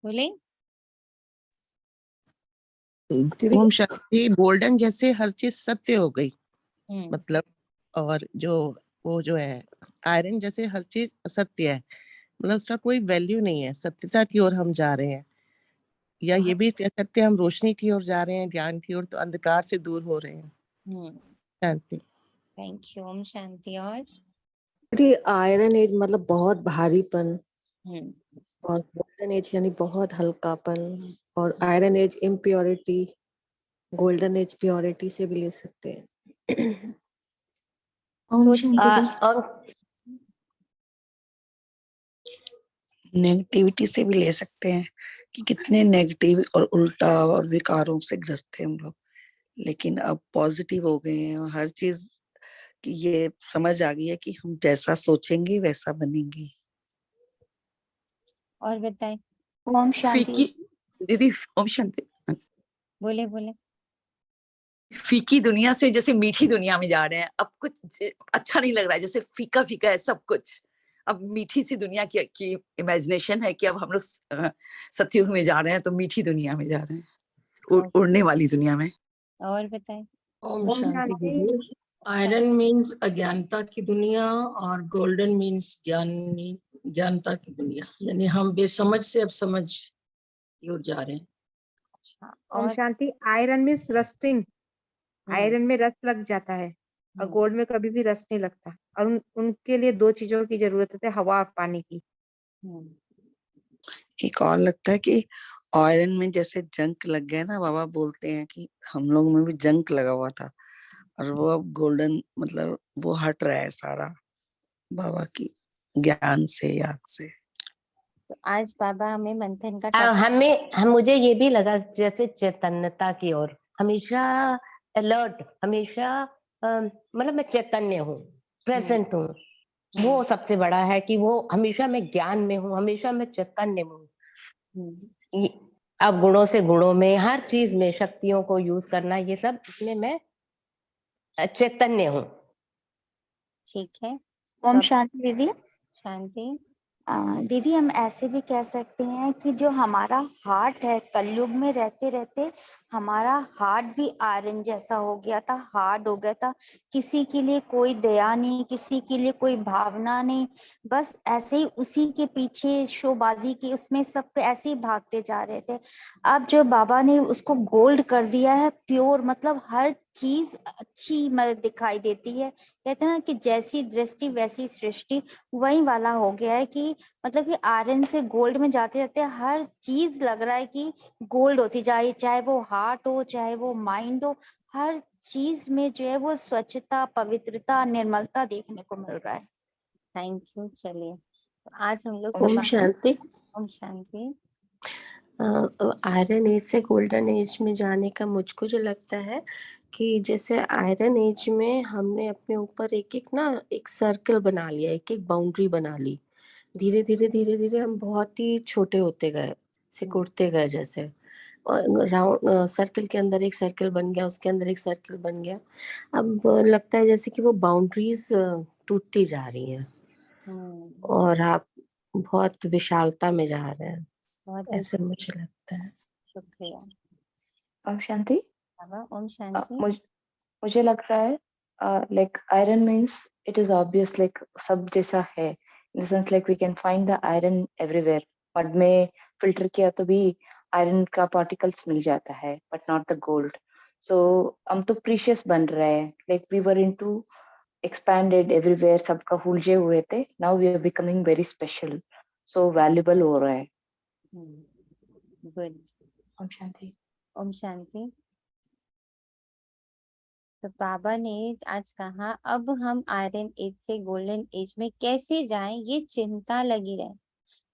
बोले। ओम शांति। गोल्डन जैसे हर चीज सत्य हो गई, मतलब, और जो वो जो है आयरन जैसे हर चीज असत्य है, मतलब उसका कोई वैल्यू नहीं है। सत्यता की ओर हम जा रहे हैं, या ये भी कह सकते हैं हम रोशनी की ओर जा रहे हैं, ज्ञान की ओर, तो अंधकार से दूर हो रहे हैं। शांति। Thank you. ओम शांति। और आयरन एज मतलब बहुत भारीपन, हम्म, और गोल्डन एज यानी बहुत हल्कापन, और iron age impurity, golden age purity से भी ले सकते हैं। ओम शांति दी। और नेगेटिविटी से भी ले सकते हैं कि कितने नेगेटिव और उल्टा और विकारों से ग्रस्त थे हम लोग, लेकिन अब पॉजिटिव हो गए हैं और हर चीज की ये समझ आ गई है कि हम जैसा सोचेंगे वैसा बनेंगे। और बताए। ओम शांति। फीकी दीदी, ओम शांति। बोले बोले। फीकी दुनिया से जैसे मीठी दुनिया में जा रहे हैं। अब कुछ अच्छा नहीं लग रहा है, जैसे फीका फीका है सब कुछ। अब मीठी सी दुनिया की इमेजिनेशन है कि अब हम लोग सतयुग में जा रहे हैं, तो मीठी दुनिया में जा रहे हैं, उड़ने वाली दुनिया में। और बताए। ओम शांति दीदी। आयरन मीन्स अज्ञानता की दुनिया और गोल्डन मीन्स ज्ञानता की दुनिया, यानी हम बेसमझ से अब समझ की ओर जा रहे हैं। अच्छा। ओम और शांति। आयरन मीन्स रस्टिंग, आयरन में रस लग जाता है और गोल्ड में कभी भी रस नहीं लगता, और उनके लिए दो चीजों की जरूरत होती है, हवा और पानी की। एक और लगता है कि आयरन में जैसे जंक लग गया ना, बाबा बोलते हैं कि हम लोग में भी जंक लगा हुआ था, और वो अब गोल्डन, मतलब वो हट रहा है सारा बाबा की ज्ञान से, याद से। तो आज बाबा हमें मंथन का मुझे ये भी लगा जैसे चैतन्यता की ओर हमेशा अलर्ट, हमेशा मतलब मैं चैतन्य हूँ, प्रेजेंट हूँ। वो सबसे बड़ा है कि वो हमेशा मैं ज्ञान में हूँ, हमेशा मैं चैतन्य हूँ। अब गुणों से गुणों में, हर चीज में शक्तियों को यूज करना, ये सब इसमें मैं चैतन्य हूँ। ठीक है। ओम शांति दीदी। शांति। दीदी, हम ऐसे भी कह सकते हैं कि जो हमारा हार्ट है, कलयुग में रहते रहते हमारा हार्ट भी आयरन जैसा हो गया था, हार्ड हो गया था। किसी के लिए कोई दया नहीं, किसी के लिए कोई भावना नहीं, बस ऐसे ही उसी के पीछे शोबाजी की उसमें सब ऐसे ही भागते जा रहे थे। अब जो बाबा ने उसको गोल्ड कर दिया है, प्योर, मतलब हर चीज अच्छी दिखाई देती है। कहते हैं ना कि जैसी दृष्टि वैसी सृष्टि, वही वाला हो गया है कि मतलब कि आयरन से गोल्ड में जाते जाते हर चीज लग रहा है कि गोल्ड होती जा रही है, चाहे वो हार्ट हो, चाहे वो माइंड हो, हर चीज में जो है वो स्वच्छता, पवित्रता, निर्मलता देखने को मिल रहा है। Thank you. चलिए, तो आज हम लोग ओम शांति। ओम शांति। आयरन एज से गोल्डन एज में जाने का मुझको जो लगता है कि जैसे आयरन एज में हमने अपने ऊपर एक एक ना एक सर्कल बना लिया, एक एक बाउंड्री बना ली। धीरे धीरे धीरे धीरे हम बहुत ही छोटे होते गए, सिकुड़ते गए, जैसे राउंड सर्कल के अंदर एक सर्कल बन गया, उसके अंदर एक सर्कल बन गया। अब लगता है जैसे कि वो बाउंड्रीज टूटती जा रही हैं और आप बहुत विशालता में जा रहे हैं, बहुत ऐसे मुझे लगता है। शुक्रिया। ओम शांति। बाबा ओम शांति। मुझे लग रहा है like iron means it is obvious, like सब जैसा है, in the sense like we can find the iron everywhere. Mud में फिल्टर किया तो भी आयरन का पार्टिकल्स मिल जाता है, but not the gold. So हम तो प्रीशियस बन रहे हैं, like we were into expanded everywhere, सबका उलझे हुए थे, now we are becoming very special, so valuable हो रहा है। गुड। ओम शांति। ओम शांति। तो बाबा ने आज कहा अब हम आयरन एज से गोल्डन एज में कैसे जाएं, ये चिंता लगी रहे।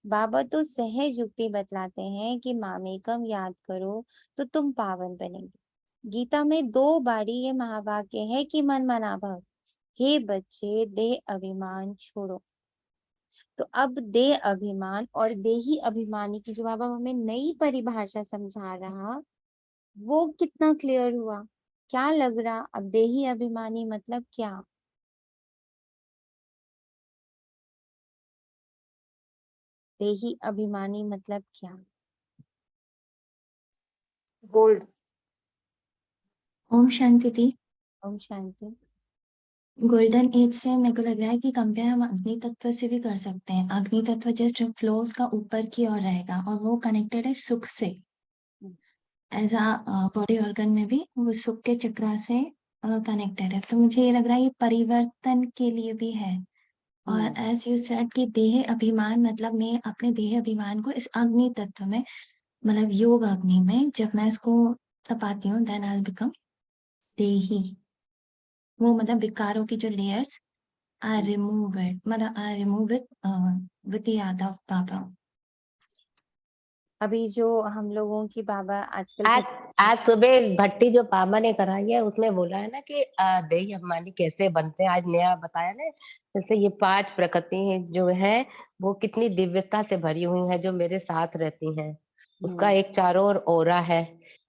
बाबा तो सहज युक्ति बतलाते हैं कि मामेकम याद करो तो तुम पावन बनेंगे। गीता में 2 बारी ये महावाक्य है कि मन मना भव, हे बच्चे देह अभिमान छोड़ो। तो अब देह अभिमान और देही अभिमानी की जो बाबा हमें नई परिभाषा समझा रहा, वो कितना क्लियर हुआ, क्या लग रहा? अब देही अभिमानी मतलब क्या? देही अभिमानी मतलब क्या? गोल्ड। ओम शांति थी। ओम शांति। गोल्डन एज से मेरे को लग रहा है कि कंपेयर हम अग्नि तत्व से भी कर सकते हैं। अग्नि तत्व जस्ट फ्लोस का ऊपर की ओर रहेगा और वो कनेक्टेड है सुख से, एज अ बॉडी ऑर्गन में भी वो सुख के चक्रा से कनेक्टेड है। तो मुझे ये लग रहा है ये परिवर्तन के लिए भी है। और एज यू सेड कि देह अभिमान मतलब मैं अपने देह अभिमान को इस अग्नि तत्व में, मतलब योग अग्नि में जब मैं इसको तपाती हूँ, देन आई विल बिकम देही। वो मतलब विकारों की जो लेयर्स आई रिमूव इट, मतलब I remove it with the याद ऑफ बाबा। अभी जो हम लोगों की बाबा आजकल आज सुबह भट्टी जो बाबा ने कराई है उसमें बोला है ना कि देही अभिमानी कैसे बनते हैं। आज नया बताया ना, जैसे ये 5 प्रकृति जो है वो कितनी दिव्यता से भरी हुई है, जो मेरे साथ रहती हैं। उसका एक चारों ओर ओरा है,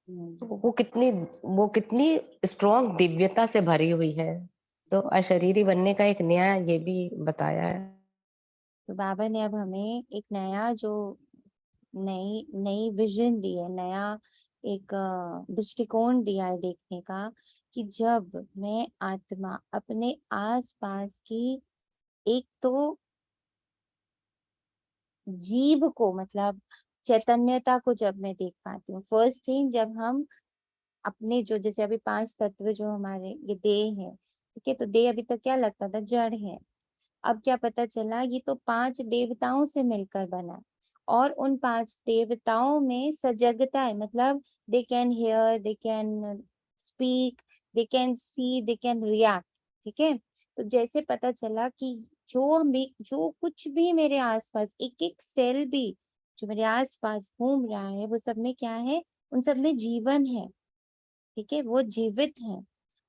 तो वो कितनी स्ट्रॉन्ग दिव्यता से भरी हुई है। तो अशरीरी बनने का एक नया ये भी बताया है। तो बाबा ने अब हमें एक नया जो नई नई विजन दी है, नया एक दृष्टिकोण दिया है देखने का, कि जब मैं आत्मा अपने आसपास की एक तो जीव को, मतलब चैतन्यता को जब मैं देख पाती हूँ, फर्स्ट थिंग जब हम अपने जो, जैसे अभी 5 तत्व जो हमारे ये देह है, ठीक है, तो देह अभी तक क्या लगता था, जड़ है। अब क्या पता चला, ये तो 5 देवताओं से मिलकर बना है, और उन 5 देवताओं में सजगता है, मतलब they can hear, they can speak, they can see, they can react. ठीक है, तो जैसे पता चला कि जो कुछ भी मेरे आसपास, एक एक सेल भी जो मेरे आसपास घूम रहा है, वो सब में क्या है, उन सब में जीवन है। ठीक है, वो जीवित है,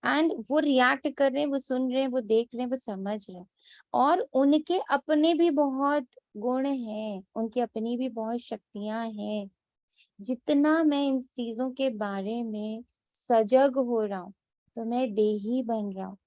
एंड वो रिएक्ट कर रहे हैं, वो सुन रहे हैं, वो देख रहे हैं, वो समझ रहे हैं, और उनके अपने भी बहुत गुण हैं, उनकी अपनी भी बहुत शक्तियां हैं। जितना मैं इन चीजों के बारे में सजग हो रहा हूँ, तो मैं देही बन रहा हूँ।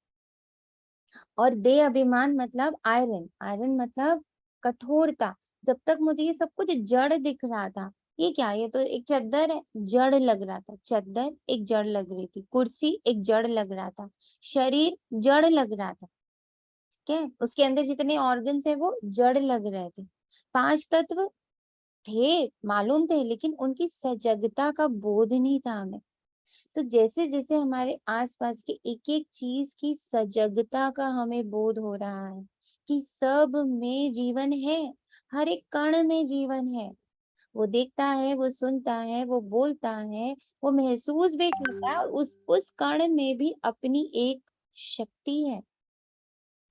और देह अभिमान मतलब आयरन, आयरन मतलब कठोरता। जब तक मुझे ये सब कुछ जड़ दिख रहा था, ये क्या, ये तो एक चादर है, जड़ लग रहा था, चादर एक जड़ लग रही थी, कुर्सी एक जड़ लग रहा था, शरीर जड़ लग रहा था, ठीक है, उसके अंदर जितने ऑर्गन्स है वो जड़ लग रहे थे। 5 तत्व थे, मालूम थे, लेकिन उनकी सजगता का बोध नहीं था हमें। तो जैसे जैसे हमारे आसपास के एक एक चीज की सजगता का हमें बोध हो रहा है कि सब में जीवन है, हर एक कण में जीवन है, वो देखता है, वो सुनता है, वो बोलता है, वो महसूस भी करता है, और उस कण में भी अपनी एक शक्ति है।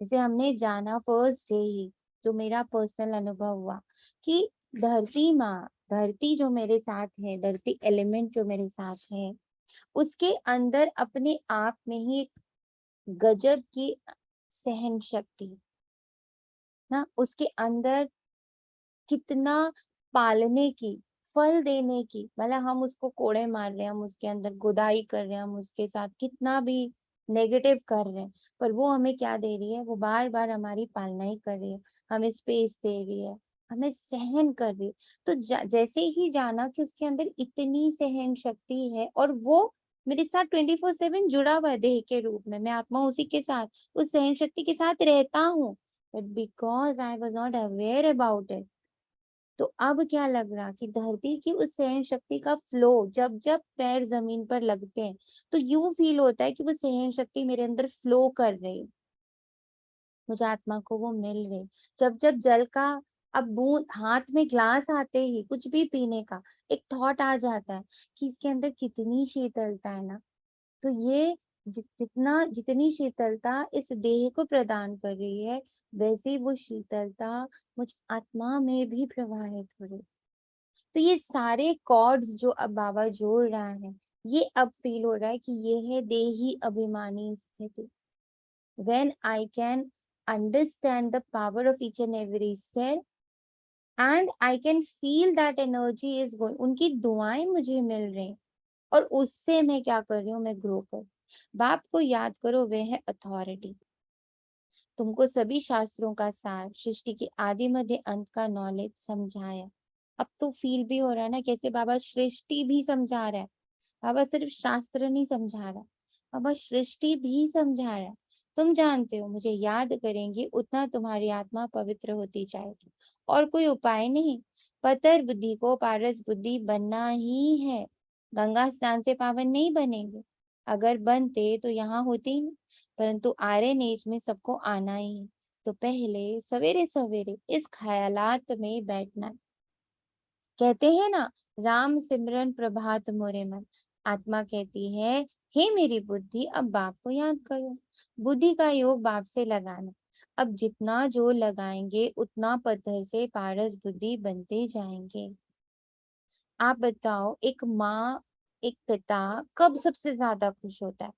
जैसे हमने जाना फर्स्ट डे ही, जो मेरा पर्सनल अनुभव हुआ कि धरती माँ, धरती जो मेरे साथ है, धरती एलिमेंट जो मेरे साथ है, उसके अंदर अपने आप में ही एक गजब की सहन शक्ति ना, उसके अंदर कितना पालने की, फल देने की, मतलब हम उसको कोड़े मार रहे हैं, हम उसके अंदर गुदाई कर रहे हैं, हम उसके साथ कितना भी नेगेटिव कर रहे हैं, पर वो हमें क्या दे रही है, वो बार बार हमारी पालना ही कर रही है, हमें स्पेस दे रही है, हमें सहन कर रही है। तो जैसे ही जाना कि उसके अंदर इतनी सहन शक्ति है, और वो मेरे साथ 24/7 जुड़ा हुआ है देह के रूप में, मैं आत्मा उसी के साथ, उस सहन शक्ति के साथ रहता हूँ, but because I was not aware about it, तो अब क्या लग रहा कि धरती की उस सहन शक्ति का फ्लो जब जब पैर जमीन पर लगते हैं तो यूं फील होता है कि वो सहन शक्ति मेरे अंदर फ्लो कर रही है, मुझे आत्मा को वो मिल रही। जब जब जल का अब बूंद हाथ में ग्लास आते ही कुछ भी पीने का एक थॉट आ जाता है कि इसके अंदर कितनी शीतलता है ना, तो ये जितनी शीतलता इस देह को प्रदान कर रही है वैसे वो शीतलता मुझ आत्मा में भी प्रवाहित हो रही। तो ये सारे कॉर्ड्स जो अब बाबा जोड़ रहा है, ये अब फील हो रहा है कि ये है देही अभिमानी स्थिति। When I can understand the power of each and every cell and I can feel that energy is going, उनकी दुआएं मुझे मिल रही और उससे मैं क्या कर रही हूँ, मैं ग्रो कर। बाप को याद करो, वे है अथॉरिटी। तुमको सभी शास्त्रों का सार, सृष्टि के आदि मध्य अंत का नॉलेज समझाया। अब तो फील भी हो रहा है ना कैसे बाबा सृष्टि भी समझा रहा है। बाबा सिर्फ शास्त्र नहीं समझा रहा, बाबा सृष्टि भी समझा रहा है। तुम जानते हो मुझे याद करेंगे उतना तुम्हारी आत्मा पवित्र होती जाएगी, और कोई उपाय नहीं। पतर बुद्धि को पारस बुद्धि बनना ही है। गंगा स्नान से पावन नहीं बनेंगे, अगर बनते तो यहाँ होते ही नहीं, परंतु आर्यन एज में सबको आना ही है, तो पहले सवेरे सवेरे इस ख्यालात में बैठना। कहते हैं ना, राम सिमरन प्रभात मोरे मन। आत्मा कहती है, हे मेरी बुद्धि अब बाप को याद करो। बुद्धि का योग बाप से लगाना। अब जितना जो लगाएंगे उतना पत्थर से पारस बुद्धि बनते जाएंगे। आप बताओ, एक माँ एक पिता कब सबसे ज्यादा खुश होता है?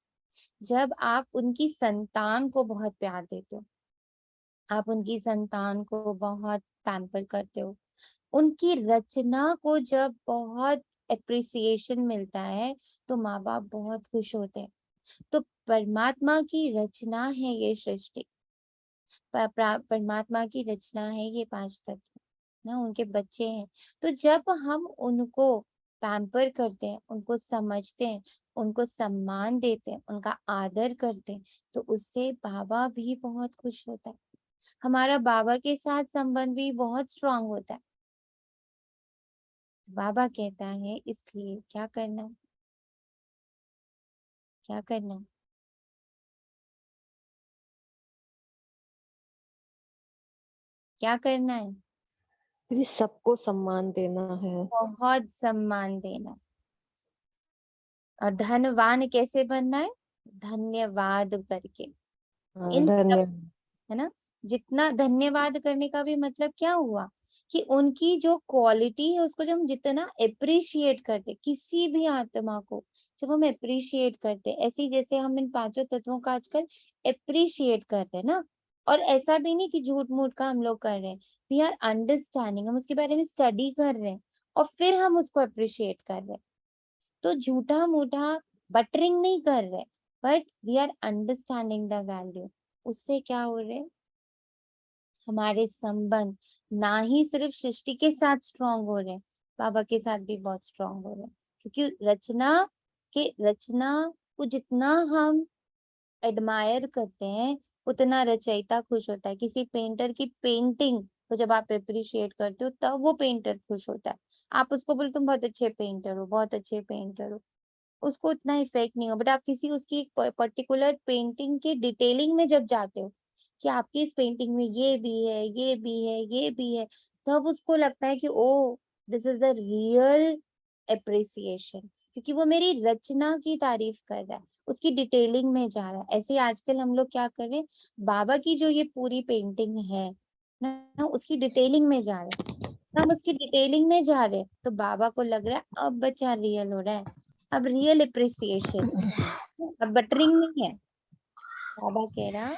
जब आप उनकी संतान को बहुत प्यार देते हो, आप उनकी संतान को बहुत पैम्पर करते हो, उनकी रचना को जब बहुत एप्रिसिएशन मिलता है तो माँ बाप बहुत खुश होते हैं। तो परमात्मा की रचना है ये सृष्टि, परमात्मा की रचना है ये 5 तत्व ना, उनके बच्चे हैं। तो जब हम उनको पैम्पर करते हैं, उनको समझते हैं, उनको सम्मान देते हैं, उनका आदर करते हैं, तो उससे बाबा भी बहुत खुश होता है। हमारा बाबा के साथ संबंध भी बहुत स्ट्रांग होता है। बाबा कहता है इसलिए क्या करना, क्या करना, क्या करना है? दीदी सबको सम्मान देना है, बहुत सम्मान देना। और धनवान कैसे बनना है? धन्यवाद करके। इन सब, धन्यवाद। है ना, जितना धन्यवाद करने का भी मतलब क्या हुआ कि उनकी जो क्वालिटी है उसको जब हम जितना अप्रिशिएट करते, किसी भी आत्मा को जब हम अप्रिशिएट करते, ऐसे ही जैसे हम इन 5 तत्वों का आजकल अप्रिशिएट कर रहे हैं ना, और ऐसा भी नहीं कि झूठ मूठ का हम लोग कर रहे हैं, वी आर अंडरस्टैंडिंग, हम उसके बारे में स्टडी कर रहे हैं और फिर हम उसको अप्रिशिएट कर रहे हैं। तो झूठा मूठा बटरिंग नहीं कर रहे, but we are understanding the value. उससे क्या हो रहे, हमारे संबंध ना ही सिर्फ सृष्टि के साथ स्ट्रांग हो रहे, बाबा के साथ भी बहुत स्ट्रांग हो रहे, क्योंकि रचना को जितना हम एडमायर करते हैं उतना रचयिता खुश होता है। किसी पेंटर की पेंटिंग को जब आप अप्रिशिएट करते हो तब वो पेंटर खुश होता है। आप उसको बोले तुम बहुत अच्छे पेंटर हो, बहुत अच्छे पेंटर हो, उसको उतना इफेक्ट नहीं हो, बट आप किसी उसकी एक पर्टिकुलर पेंटिंग के डिटेलिंग में जब जाते हो कि आपकी इस पेंटिंग में ये भी है, ये भी है, ये भी है, तब उसको लगता है कि oh this is the real appreciation, क्योंकि वो मेरी रचना की तारीफ कर रहा है, उसकी डिटेलिंग में जा रहा है। ऐसे ही आजकल हम लोग क्या कर रहे हैं, बाबा की जो ये पूरी पेंटिंग है ना, उसकी डिटेलिंग में जा रहे हैं, हम उसकी डिटेलिंग में जा रहे हैं, तो बाबा को लग रहा है अब बच्चा रियल हो रहा है, अब रियल एप्रिसिएशन, अब बटरिंग नहीं है। बाबा कह रहा,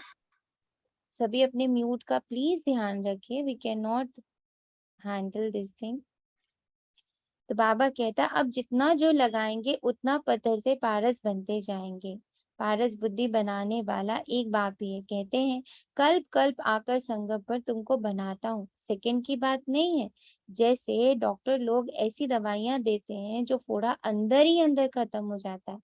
सभी अपने म्यूट का प्लीज ध्यान रखिए, we can not handle this thing. तो बाबा कहता है अब जितना जो लगाएंगे उतना पत्थर से पारस बनते जाएंगे। पारस बुद्धि बनाने वाला एक बाप ही है। कहते हैं कल्प कल्प आकर संगम पर तुमको बनाता हूँ, सेकंड की बात नहीं है। जैसे डॉक्टर लोग ऐसी दवाइयां देते हैं जो फोड़ा अंदर ही अंदर खत्म हो जाता है,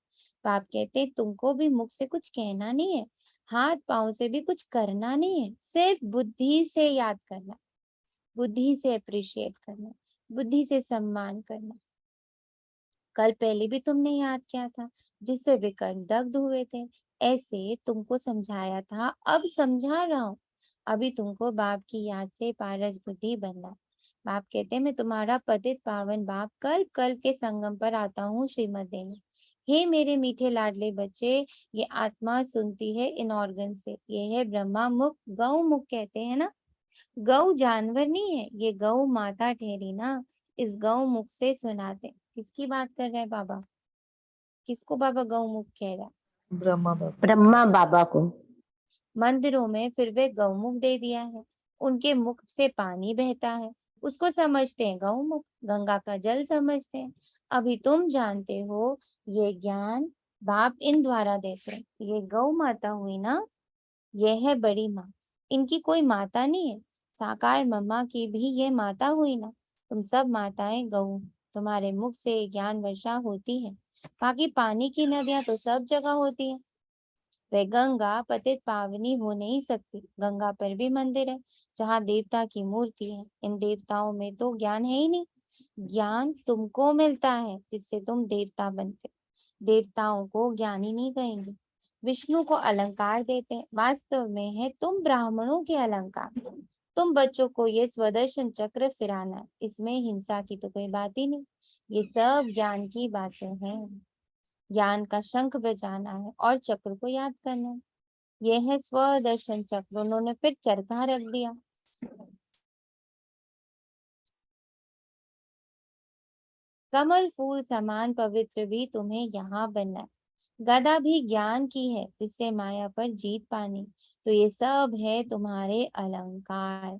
बाप कहते तुमको भी मुख से कुछ कहना नहीं है, हाथ पांव से भी कुछ करना नहीं है, सिर्फ बुद्धि से याद करना, बुद्धि से अप्रिशिएट करना, बुद्धि से सम्मान करना। कल पहले भी तुमने याद किया था, जिससे विकर्ण दग्ध हुए थे, ऐसे तुमको समझाया था, अब समझा रहा हूँ। अभी तुमको बाप की याद से पारस बुद्धि बनना। बाप कहते हैं मैं तुम्हारा पतित पावन बाप कल कल के संगम पर आता हूँ श्रीमत देने। हे मेरे मीठे लाडले बच्चे, ये आत्मा सुनती है इन ऑर्गन से, ये है ब्रह्मा मुख, गौ मुख कहते हैं ना। गौ जानवर नहीं है, ये गौ माता ठहरी ना, इस गौ मुख से सुनाते। किसकी बात कर रहे हैं बाबा? किसको बाबा गौ मुख कह रहा है? ब्रह्मा बाबा को। मंदिरों में फिर वे गौमुख दे दिया है, उनके मुख से पानी बहता है, उसको समझते हैं गौमुख, गंगा का जल समझते हैं। अभी तुम जानते हो ये ज्ञान बाप इन द्वारा देते हैं। ये गौ माता हुई ना, ये है बड़ी माँ, इनकी कोई माता नहीं है। साकार मम्मा की भी ये माता हुई ना। तुम सब माताएं गौ, तुम्हारे मुख से ज्ञान वर्षा होती है। बाकी पानी की नदियां तो सब जगह होती है। वह गंगा पतित पावनी हो नहीं सकती। गंगा पर भी मंदिर है जहाँ देवता की मूर्ति है। इन देवताओं में तो ज्ञान है ही नहीं। ज्ञान तुमको मिलता है जिससे तुम देवता बनते हो। देवताओं को ज्ञानी नहीं कहेंगे। विष्णु को अलंकार देते हैं, वास्तव में है तुम ब्राह्मणों के अलंकार। तुम बच्चों को ये स्वदर्शन चक्र फिराना है, इसमें हिंसा की तो कोई बात ही नहीं। ये सब ज्ञान की बातें हैं। ज्ञान का शंख बजाना है और चक्र को याद करना है। ये है स्वदर्शन चक्र। उन्होंने फिर चरखा रख दिया। कमल फूल समान पवित्र भी तुम्हें यहाँ बनना है। गदा भी ज्ञान की है जिससे माया पर जीत पानी। तो ये सब है तुम्हारे अलंकार।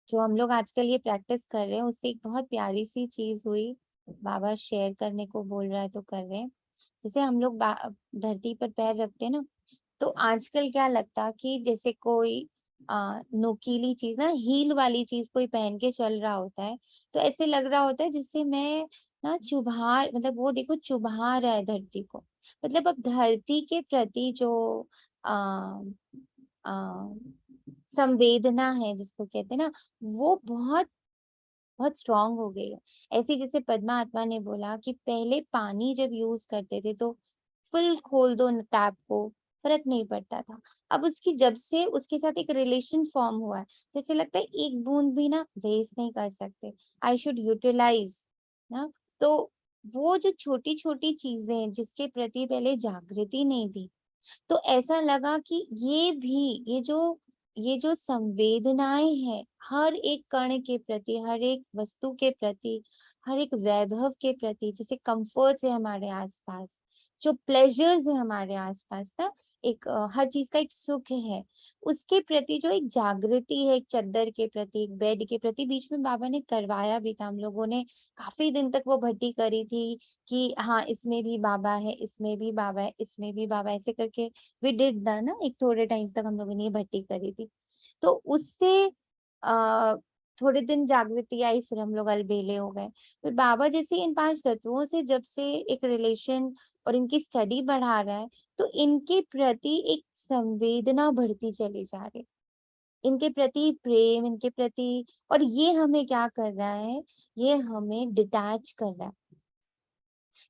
जो हम लोग आजकल ये प्रैक्टिस कर रहे हैं उससे एक बहुत प्यारी सी चीज हुई। बाबा शेयर करने को बोल रहा है तो कर रहे हैं। जैसे हम लोग धरती पर पैर रखते हैं ना, तो आजकल क्या लगता कि जैसे कोई नुकीली चीज ना, हील वाली चीज कोई पहन के चल रहा होता है, तो ऐसे लग रहा होता है जिससे मैं ना चुभा, मतलब वो देखो चुभा रहा है धरती को। मतलब अब धरती के प्रति जो आ, आ, संवेदना है जिसको कहते हैं ना, वो बहुत बहुत स्ट्रांग हो गई है। ऐसे जैसे पद्मा आत्मा ने बोला कि पहले पानी जब यूज करते थे तो फुल खोल दो टैप को, फर्क नहीं पड़ता था। अब उसकी जब से उसके साथ एक रिलेशन फॉर्म हुआ है, जैसे लगता है एक बूंद भी ना वेस्ट नहीं कर सकते, आई शुड यूटिलाइज ना। तो वो जो छोटी छोटी चीजें जिसके प्रति पहले जागृति नहीं थी, तो ऐसा लगा कि ये भी ये जो संवेदनाएं हैं हर एक कण के प्रति, हर एक वस्तु के प्रति, हर एक वैभव के प्रति, जैसे कंफर्ट्स है हमारे आसपास, जो प्लेजर्स है हमारे आसपास ना, एक हर चीज का एक सुख है, उसके प्रति जो एक जागृति है, एक चद्दर के प्रति, एक बेड के प्रति। बीच में बाबा ने करवाया भी था, हम लोगों ने काफी दिन तक वो भट्टी करी थी कि हाँ इसमें भी बाबा है, इसमें भी बाबा है, इसमें भी बाबा है, ऐसे करके वी डिड द ना, एक थोड़े टाइम तक हम लोगों ने ये भट्टी करी थी। तो उससे आ, थोड़े दिन जागृति आई, फिर हम लोग अलबेले हो गए। फिर बाबा जैसे इन 5 तत्वों से जब से एक रिलेशन और इनकी स्टडी बढ़ा रहा है, तो इनके प्रति एक संवेदना बढ़ती चली जा रही, इनके प्रति प्रेम, इनके प्रति। और ये हमें क्या कर रहा है, ये हमें डिटैच कर रहा है।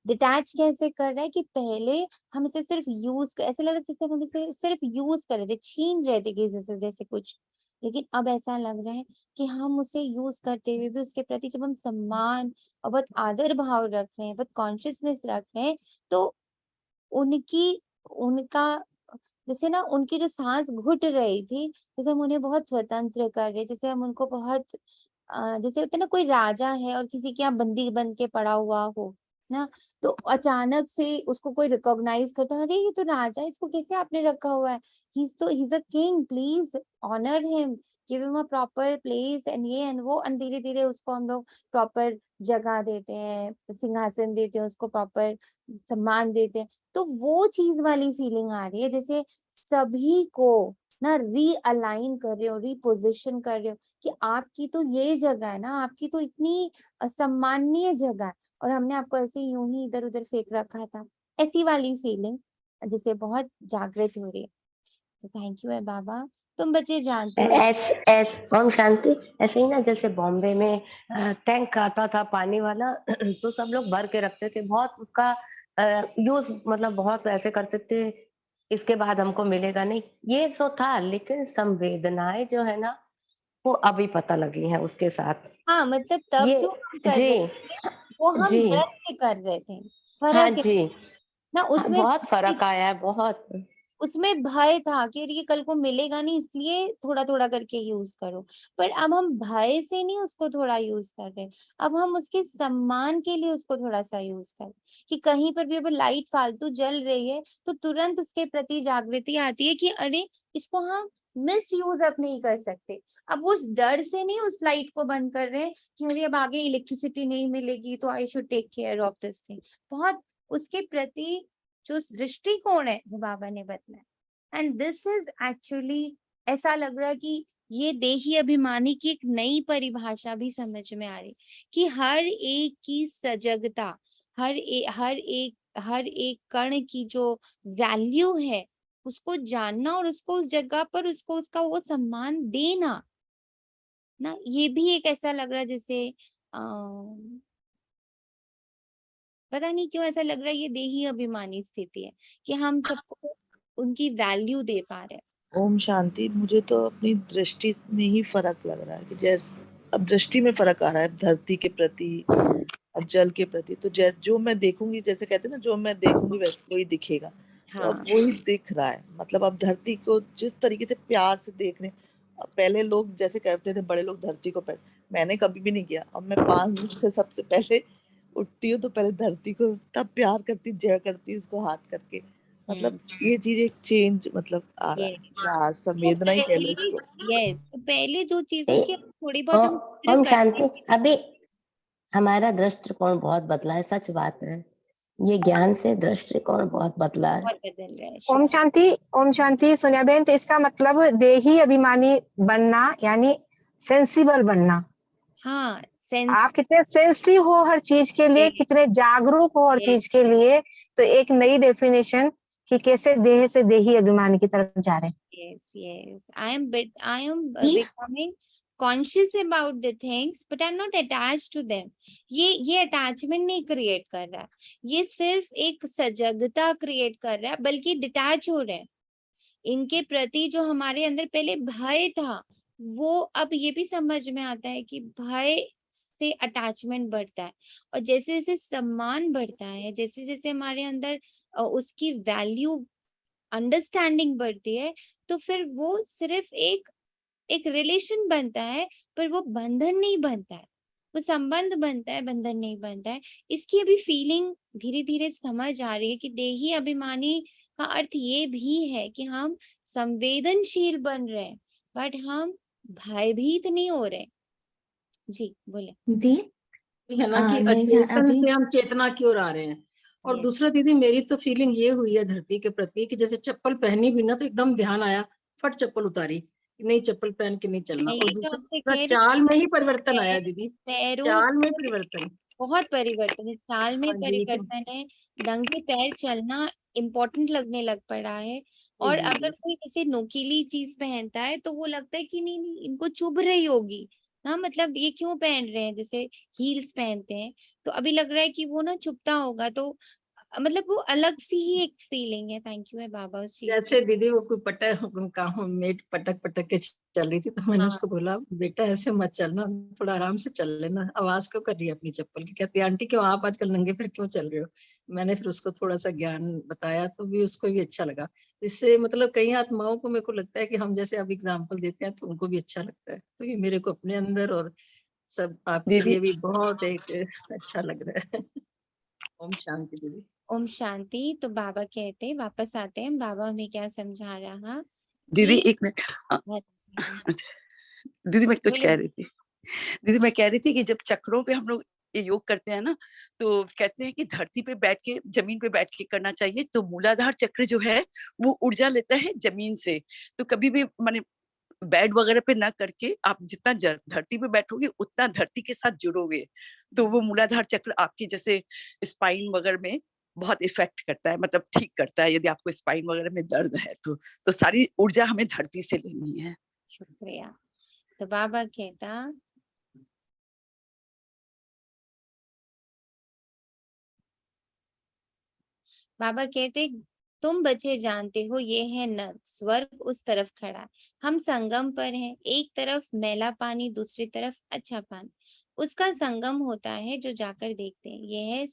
डिटैच कैसे कर रहा है कि पहले हम इसे सिर्फ यूज कर, ऐसे लग रहा है जैसे हम इसे सिर्फ यूज कर रहे थे, छीन रहे थे किसी से जैसे कुछ। लेकिन अब ऐसा लग रहा है कि हम उसे यूज करते हुए भी उसके प्रति जब हम सम्मान और बहुत आदर भाव रख रहे हैं, बहुत कॉन्शियसनेस रख रहे हैं, तो उनकी उनका जैसे ना उनकी जो सांस घुट रही थी, जैसे हम उन्हें बहुत स्वतंत्र कर रहे, जैसे हम उनको बहुत जैसे होता है ना कोई राजा है और किसी के यहाँ बंदी बन के पड़ा हुआ हो ना, तो अचानक से उसको कोई रिकॉग्नाइज करता है, अरे ये तो राजा है, इसको कैसे आपने रखा हुआ है, he's a king, please honor him, give him a proper place, and ये एंड वो, एंड धीरे धीरे उसको हम लोग प्रॉपर जगह देते हैं, सिंहासन देते हैं, उसको प्रॉपर सम्मान देते हैं। तो वो चीज वाली फीलिंग आ रही है, जैसे सभी को ना रीअलाइन कर रहे हो, रीपोजिशन कर रहे हो कि आपकी तो ये जगह है ना, आपकी तो इतनी सम्माननीय जगह है, और हमने आपको ऐसे यूं ही इधर उधर फेंक रखा था, ऐसी वाली फीलिंग जिससे बहुत जागृत हो रही है। तो थैंक यू है बाबा, तुम बच्चे जानते हो। ओम शांति। ऐसे ही ना जैसे बॉम्बे में टैंक आता था पानी वाला तो सब लोग भर के रखते थे, बहुत उसका यूज मतलब बहुत ऐसे करते थे, इसके बाद हमको मिलेगा नहीं, ये तो था। लेकिन संवेदनाएं जो है ना वो अभी पता लगी हैं उसके साथ। हाँ मतलब तब ये जो हम कर जी रहे थे वो हम जी डर के कर रहे थे, हाँ फर्क है जी ना हाँ, उसमें। बहुत फर्क आया है बहुत। उसमें भय था कि ये कल को मिलेगा नहीं, इसलिए थोड़ा थोड़ा करके यूज करो। पर अब हम भय से नहीं उसको थोड़ा यूज कर रहे, अब हम उसके सम्मान के लिए उसको थोड़ा सा यूज कर, कि कहीं पर भी अगर लाइट फालतू जल रही है तो तुरंत उसके प्रति जागृति आती है कि अरे इसको हम मिस यूज अब नहीं कर सकते। अब उस डर से नहीं उस लाइट को बंद कर रहे हैं कि अरे अब आगे इलेक्ट्रिसिटी नहीं मिलेगी तो I should take care of this thing. बहुत उसके प्रति जो दृष्टिकोण है वो बाबा ने बताया। एंड दिस इज एक्चुअली ऐसा लग रहा है कि ये देही अभिमानी की एक नई परिभाषा भी समझ में आ रही कि हर एक की सजगता, हर एक कण की जो वैल्यू है उसको जानना और उसको उस जगह पर उसको उसका वो सम्मान देना ना। ये भी एक ऐसा लग रहा है जैसे पता नहीं क्यों ऐसा लग रहा है ये देही अभिमानी स्थिति है कि हम सबको उनकी वैल्यू दे पा रहे हैं। ओम शांति। मुझे तो अपनी दृष्टि में ही फर्क लग रहा है कि जैसे अब दृष्टि में फर्क आ रहा है धरती के प्रति और जल के प्रति। तो जो मैं देखूंगी, जैसे कहते हैं ना, जो मैं देखूंगी वैसे वही दिखेगा। तो अब वही दिख रहा है। मतलब अब धरती को जिस तरीके से प्यार से देख रहे, पहले लोग जैसे करते थे, बड़े लोग धरती को मैंने कभी भी नहीं किया। अब मैं 5 दिन से सबसे पहले उठती हूँ तो पहले धरती को तब प्यार करती हूँ, जय करती हूँ उसको हाथ करके। मतलब ये चीज एक चेंज मतलब आ रहा है, प्यार संवेदना ही कह लो इसको। यस, तो पहले जो चीजें थी थोड़ी बहुत हम ओम शांति। अभी हमारा दृष्टिकोण बहुत बदला है, सच बात है। ये ज्ञान से दृष्टिकोण बहुत बदला है। बहुत बदल रहा है। ओम शांति सोनिया बहन। तो इसका मतलब देही अभिमानी बनना यानी सेंसिबल बनना। हाँ, आप कितने सेंसिटिव हो हर चीज के लिए, कितने जागरूक हो हर चीज के लिए। तो एक नई डेफिनेशन कि कैसे देह से देही अभिमानी की तरफ जा रहे हैं। Yes. I am becoming conscious about the things, but I'm not attached to them. ये अटैचमेंट नहीं क्रिएट कर रहा, ये सिर्फ एक सजगता क्रिएट कर रहा है, बल्कि डिटैच हो रहे हैं इनके प्रति। जो हमारे अंदर पहले भय था वो अब ये भी समझ में आता है कि भय से अटैचमेंट बढ़ता है, और जैसे जैसे सम्मान बढ़ता है, जैसे जैसे हमारे अंदर उसकी वैल्यू अंडरस्टैंडिंग बढ़ती है, तो फिर वो सिर्फ एक रिलेशन बनता है, पर वो बंधन नहीं बनता है। वो संबंध बनता है, बंधन नहीं बनता है। इसकी अभी फीलिंग धीरे धीरे समझ आ रही है कि देही अभिमानी का अर्थ ये भी है कि हम संवेदनशील बन रहे हैं, बट हम भयभीत नहीं हो रहे। जी बोले दी है ना कि अचेतन से हम चेतना की ओर आ रहे हैं। और दूसरा दीदी, मेरी तो फीलिंग ये हुई है धरती के प्रति कि जैसे चप्पल पहनी भी ना तो एकदम ध्यान आया, फट चप्पल उतारी, नहीं चप्पल पहन के नहीं चलना। और दूसरा चाल में ही परिवर्तन आया दीदी, चाल में परिवर्तन, बहुत परिवर्तन है, चाल में परिवर्तन है। नंगे पैर चलना इम्पोर्टेंट लगने लग पड़ा है। और अगर कोई किसी नोकीली चीज पहनता है तो वो लगता है कि नहीं इनको चुभ रही होगी ना, मतलब ये क्यों पहन रहे हैं, जैसे हील्स पहनते हैं तो अभी लग रहा है कि वो ना चुभता होगा, तो मतलब वो अलग सी ही एक फीलिंग है। थैंक यू है बाबा उस चीज। जैसे दीदी वो कोई मेट पटक पटक के चल रही थी, तो मैंने उसको बोला बेटा ऐसे मत चलना, थोड़ा आराम से चल लेना, आवाज क्यों कर रही है अपनी चप्पल की। कहती आंटी क्यों आप आजकल नंगे फिर क्यों चल रहे हो। मैंने फिर उसको थोड़ा सा ज्ञान बताया तो भी उसको भी अच्छा लगा। इससे मतलब कई आत्माओं को मेरे को लगता है कि हम जैसे अब एग्जाम्पल देते हैं तो उनको भी अच्छा लगता है। तो ये मेरे को अपने अंदर और सब आपके लिए भी बहुत एक अच्छा लग रहा है। ओम शांति दीदी। ओम शांति। तो बाबा कहते हैं, वापस आते हैं, बाबा हमें क्या समझा रहा। दीदी एक मिनट। अच्छा दीदी मैं कुछ कह रही थी। दीदी मैं कह रही थी कि जब चक्रों पे हम लोग ये योग करते हैं ना, तो कहते हैं कि धरती पे बैठ के, जमीन पे बैठ के करना चाहिए। तो मूलाधार चक्र जो है वो ऊर्जा लेता है जमीन से। तो कभी भी माने बेड वगैरह पे ना करके आप जितना धरती पे बैठोगे उतना धरती के साथ जुड़ोगे, तो वो मूलाधार चक्र आपकी जैसे स्पाइन वगैरह में बहुत इफेक्ट करता है, मतलब ठीक करता है। यदि आपको स्पाइन वगैरह में दर्द है तो सारी ऊर्जा हमें धरती से लेनी है। शुक्रिया। तो बाबा कहता बाबा कहते तुम बच्चे जानते हो ये है नर्क, स्वर्ग उस तरफ खड़ा है, हम संगम पर हैं, एक तरफ मैला पानी, दूसरी तरफ अच्छा पानी, उसका संगम होता है जो जाकर देखते हैं। यह है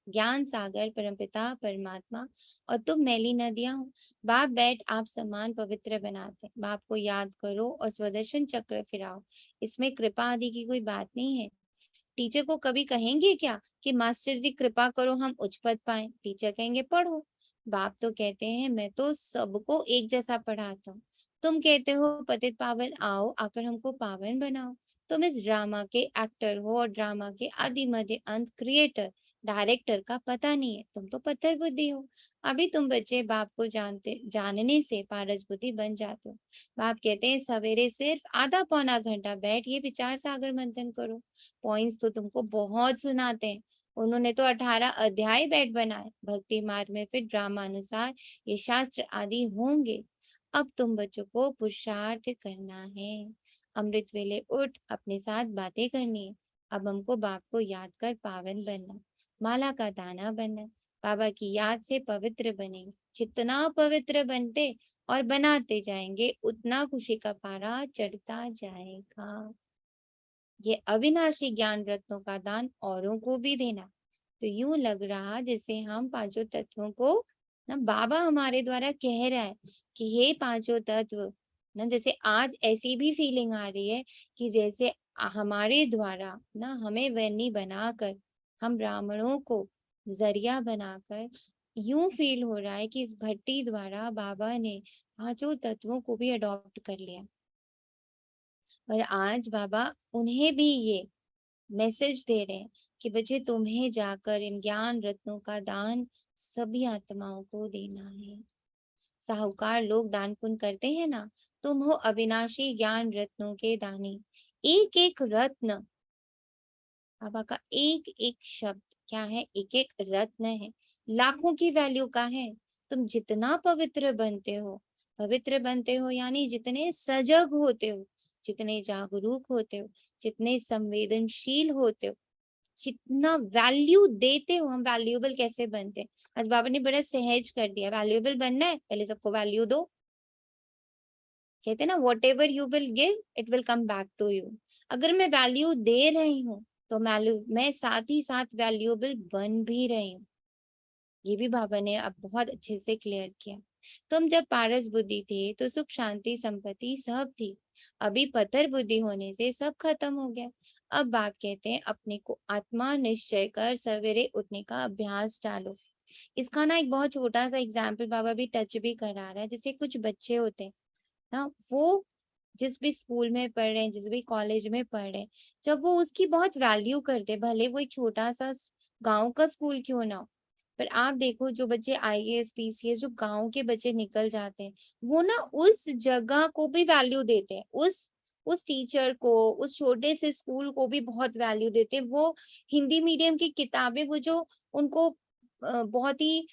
ज्ञान सागर, परमपिता परमात्मा, और तुम मैली नदियां हो। बाप बैठ आप समान पवित्र बनाते हैं। बाप को याद करो और स्वदर्शन चक्र फिराओ, इसमें कृपा आदि की कोई बात नहीं है। टीचर को कभी कहेंगे क्या कि मास्टर जी कृपा करो हम उच्च पद पाएं? टीचर कहेंगे पढ़ो। बाप तो कहते हैं मैं तो सबको एक जैसा पढ़ाता हूँ। तुम कहते हो पतित पावन आओ, आकर हमको पावन बनाओ। तुम इस ड्रामा के एक्टर हो और ड्रामा के आदि मध्य अंत क्रिएटर डायरेक्टर का पता नहीं है। तुम तो पत्थर बुद्धि हो। अभी तुम बच्चे बाप को जानने से पारस बुद्धि बन जाते हो। बाप कहते हैं सवेरे सिर्फ आधा पौना घंटा बैठ ये विचार सागर मंथन करो। पॉइंट्स तो तुमको बहुत सुनाते हैं, उन्होंने तो 18 अध्याय बैठ बनाए। भक्ति मार्ग में फिर ड्रामा अनुसार ये शास्त्र आदि होंगे। अब तुम बच्चों को पुरुषार्थ करना है। अमृत वेले उठ अपने साथ बातें करनी है। अब हमको बाप को याद कर पावन बनना, माला का दाना बनना, बाबा की याद से पवित्र बनेंगे। जितना पवित्र बनते और बनाते जाएंगे उतना खुशी का पारा चढ़ता जाएगा। ये अविनाशी ज्ञान रत्नों का दान औरों को भी देना। तो यूं लग रहा जैसे हम पांचों तत्वों को ना बाबा हमारे द्वारा कह रहा है कि हे पांचों तत्व, ना जैसे आज ऐसी भी फीलिंग आ रही है कि जैसे हमारे द्वारा ना हमें वैनी बनाकर, हम ब्राह्मणों को जरिया बनाकर, यूं फील हो रहा है कि इस भट्टी द्वारा बाबा ने पांचों तत्वों को भी अडॉप्ट कर लिया। और आज बाबा उन्हें भी ये मैसेज दे रहे हैं कि बच्चे तुम्हें जाकर इन ज्ञान रत्नों का दान सभी आत्माओं को देना है। साहूकार लोग दान पुण्य करते हैं ना, तुम हो अविनाशी ज्ञान रत्नों के दानी। एक एक रत्न, बाबा का एक एक शब्द क्या है, एक एक रत्न है, लाखों की वैल्यू का है। तुम जितना पवित्र बनते हो यानी जितने सजग होते हो, जितने जागरूक होते हो, जितने संवेदनशील होते हो, जितना वैल्यू देते हो। हम वैल्यूएबल कैसे बनते हैं? आज बाबा ने बड़ा सहज कर दिया। वैल्यूएबल बनना है, पहले सबको वैल्यू दो। कहते हैं ना whatever you will give it will come back to you. अगर मैं वैल्यू दे रही हूँ तो मैं साथ ही साथ वैल्यूएबल बन भी रही हूँ। ये भी बाबा ने अब बहुत अच्छे से क्लियर किया। तुम जब पारस बुद्धि थे तो सुख शांति संपत्ति सब थी। अभी पत्थर बुद्धि होने से सब खत्म हो गया। अब बाप कहते हैं अपने को आत्मा निश्चय कर सवेरे उठने का अभ्यास डालो। इसका ना एक बहुत छोटा सा एग्जाम्पल बाबा भी टच भी करा रहा है। जैसे कुछ बच्चे होते हैं ना, वो जिस भी स्कूल में पढ़ रहे हैं, जिस भी कॉलेज में पढ़ रहे हैं, जब वो उसकी बहुत वैल्यू करते, भले वो एक छोटा सा गांव का स्कूल क्यों ना हो, पर आप देखो जो बच्चे आईएएस पीसीएस जो गांव के बच्चे निकल जाते हैं, वो ना उस जगह को भी वैल्यू देते हैं, उस टीचर को, उस छोटे से स्कूल को भी बहुत वैल्यू देते हैं। वो हिंदी मीडियम की किताबें वो जो उनको बहुत ही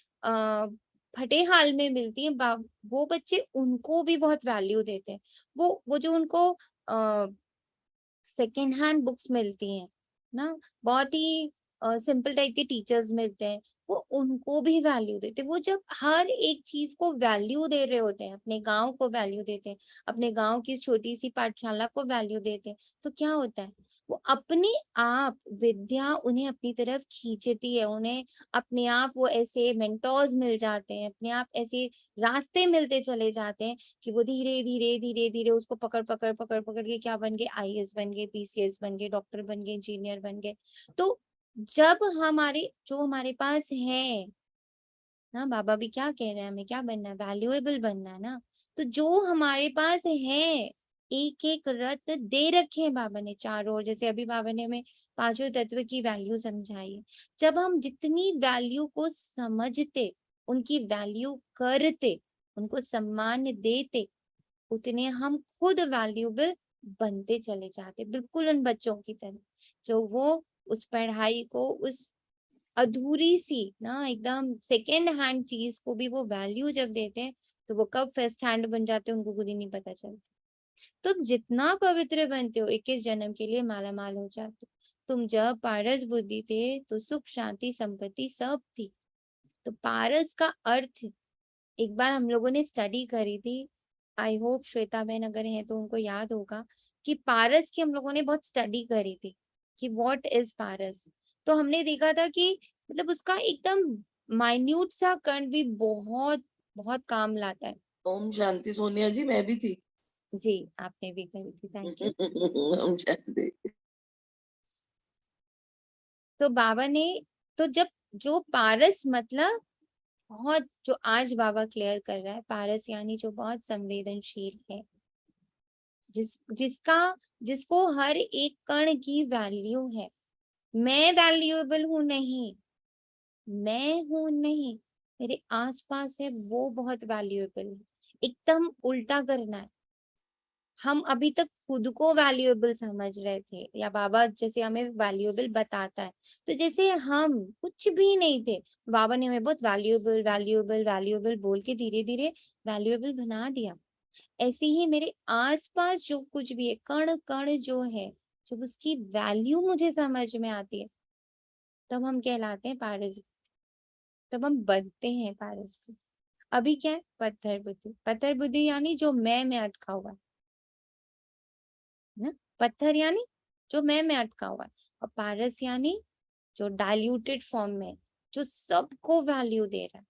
फटे हाल में मिलती है, वो बच्चे उनको भी बहुत वैल्यू देते हैं। वो जो उनको सेकेंड हैंड बुक्स मिलती हैं ना, बहुत ही सिंपल टाइप के टीचर्स मिलते हैं, वो उनको भी वैल्यू देते हैं। वो जब हर एक चीज को वैल्यू दे रहे होते हैं, अपने गांव को वैल्यू देते हैं, अपने गांव की छोटी सी पाठशाला को वैल्यू देते हैं, तो क्या होता है, वो अपने आप विद्या उन्हें अपनी तरफ खींचती है। उन्हें अपने आप वो ऐसे मेंटोर्स मिल जाते हैं, अपने आप ऐसे रास्ते मिलते चले जाते हैं कि वो धीरे धीरे धीरे धीरे उसको पकड़ पकड़ पकड़ पकड़ के क्या बन गए, आईएएस बन गए, पीसीएस बन गए, डॉक्टर बन गए, इंजीनियर बन गए। तो जब हमारे पास है ना, बाबा भी क्या कह रहे हैं, हमें क्या बनना है, वैल्यूएबल बनना है ना। तो जो हमारे पास है, एक एक रत्न दे रखे हैं बाबा ने चारों ओर। जैसे अभी बाबा ने हमें पांचों तत्व की वैल्यू समझाई है। जब हम जितनी वैल्यू को समझते, उनकी वैल्यू करते, उनको सम्मान देते, उतने हम खुद वैल्यूएबल बनते चले जाते, बिल्कुल उन बच्चों की तरह जो वो उस पढ़ाई को, उस अधूरी सी ना एकदम सेकेंड हैंड चीज को भी वो वैल्यू जब देते हैं तो वो कब फर्स्ट हैंड बन जाते हैं उनको खुद ही नहीं पता चलता। तुम जितना पवित्र बनते हो 21 जन्म के लिए माला माल हो जाते हो। तुम जब पारस बुद्धि थे तो सुख शांति संपत्ति सब थी। तो पारस का अर्थ एक बार हम लोगों ने स्टडी करी थी, आई होप श्वेता बहन अगर है तो उनको याद होगा कि पारस की हम लोगों ने बहुत स्टडी करी थी कि व्हाट इज पारस। तो हमने देखा था कि मतलब उसका एकदम माइन्यूट सा कण भी बहुत बहुत काम लाता है। ओम शांति सोनिया जी, मैं भी थी। जी आपने भी करी थी, थैंक यू। ओम शांति। तो बाबा ने तो जब जो पारस मतलब बहुत, जो आज बाबा क्लियर कर रहा है, पारस यानी जो बहुत संवेदनशील है, जिसको हर एक कण की वैल्यू है। मैं वैल्यूएबल हूं नहीं, मैं हूं नहीं, मेरे आसपास है वो बहुत वैल्यूएबल है। एकदम उल्टा करना है। हम अभी तक खुद को वैल्यूएबल समझ रहे थे, या बाबा जैसे हमें वैल्यूएबल बताता है, तो जैसे हम कुछ भी नहीं थे, बाबा ने हमें बहुत वैल्यूएबल वैल्यूएबल वैल्यूएबल बोल के धीरे धीरे वैल्यूएबल बना दिया। ऐसे ही मेरे आसपास जो कुछ भी है, कण कण जो है, जब उसकी वैल्यू मुझे समझ में आती है तब हम कहलाते हैं पारस, तब हम बनते हैं पारस। अभी क्या है? पत्थर बुद्धि। पत्थर बुद्धि यानी जो मैं में अटका हुआ है ना, पत्थर यानी जो मैं में अटका हुआ है, और पारस यानी जो डाइल्यूटेड फॉर्म में, जो सबको वैल्यू दे रहा है,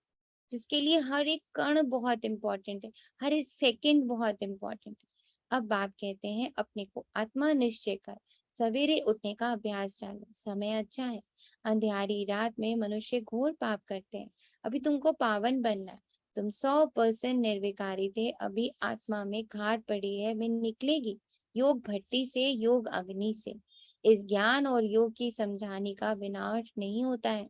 जिसके लिए हर एक कण बहुत इंपॉर्टेंट है, हर एक सेकंड बहुत इंपॉर्टेंट है। अब बाप कहते हैं अपने को आत्मा निश्चय कर सवेरे उठने का अभ्यास डालो। समय अच्छा है, अंधियारी रात में मनुष्य घोर पाप करते हैं। अभी तुमको पावन बनना है। तुम 100% निर्विकारी थे, अभी आत्मा में घात पड़ी है, मैं निकलेगी योग भट्टी से, योग अग्नि से। इस ज्ञान और योग की समझाने का विनाश नहीं होता है,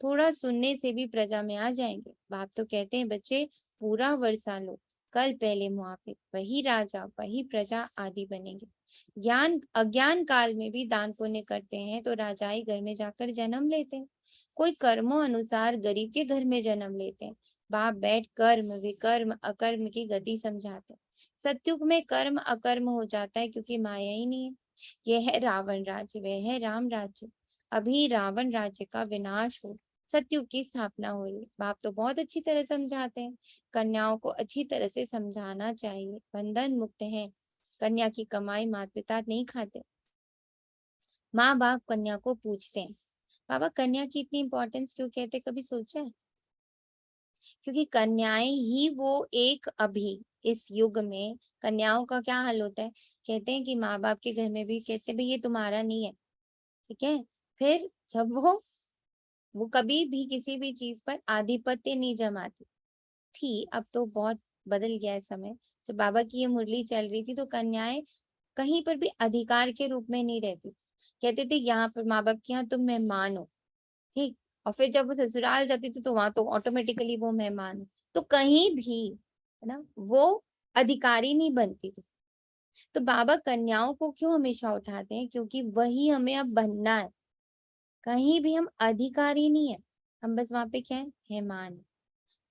थोड़ा सुनने से भी प्रजा में आ जाएंगे। बाप तो कहते हैं बच्चे पूरा वर्षा लो, कल पहले मुआफिक, वही राजा वही प्रजा आदि बनेंगे। ज्ञान अज्ञान काल में भी दान पुण्य करते हैं तो राजाई घर में जाकर जन्म लेते हैं। कोई कर्मों अनुसार गरीब के घर में जन्म लेते हैं। बाप बैठ कर्म विकर्म अकर्म की गति समझाते हैं। सत्युग में कर्म अकर्म हो जाता है क्योंकि माया ही नहीं है। यह है रावण राज्य, वह है राम राज्य। अभी रावण राज्य का विनाश हो, सत्युग की स्थापना हो रही। बाप तो बहुत अच्छी तरह समझाते हैं, कन्याओं को अच्छी तरह से समझाना चाहिए। बंधन मुक्त है, कन्या की कमाई माता पिता नहीं खाते। माँ बाप कन्या को पूछते हैं बाबा कन्या की इतनी इंपॉर्टेंस क्यों कहते, कभी सोचा है? क्योंकि कन्याएं ही वो एक, अभी इस युग में कन्याओं का क्या हाल होता है, कहते हैं कि माँ बाप के घर में भी कहते हैं भाई ये तुम्हारा नहीं है, ठीक है। फिर जब वो कभी भी किसी भी चीज पर आधिपत्य नहीं जमाती थी, अब तो बहुत बदल गया है समय। जब बाबा की ये मुरली चल रही थी तो कन्याएं कहीं पर भी अधिकार के रूप में नहीं रहती, कहते थे यहाँ पर माँ बाप के यहाँ तुम मेहमान हो, ठीक। और फिर जब वो ससुराल जाती थी तो वहां तो ऑटोमेटिकली वो मेहमान हो, तो कहीं भी है ना वो अधिकारी नहीं बनती थी। तो बाबा कन्याओं को क्यों हमेशा उठाते हैं, क्योंकि वही हमें अब बनना है। कहीं भी हम अधिकारी नहीं है, हम बस वहां पे क्या है, मेहमान है।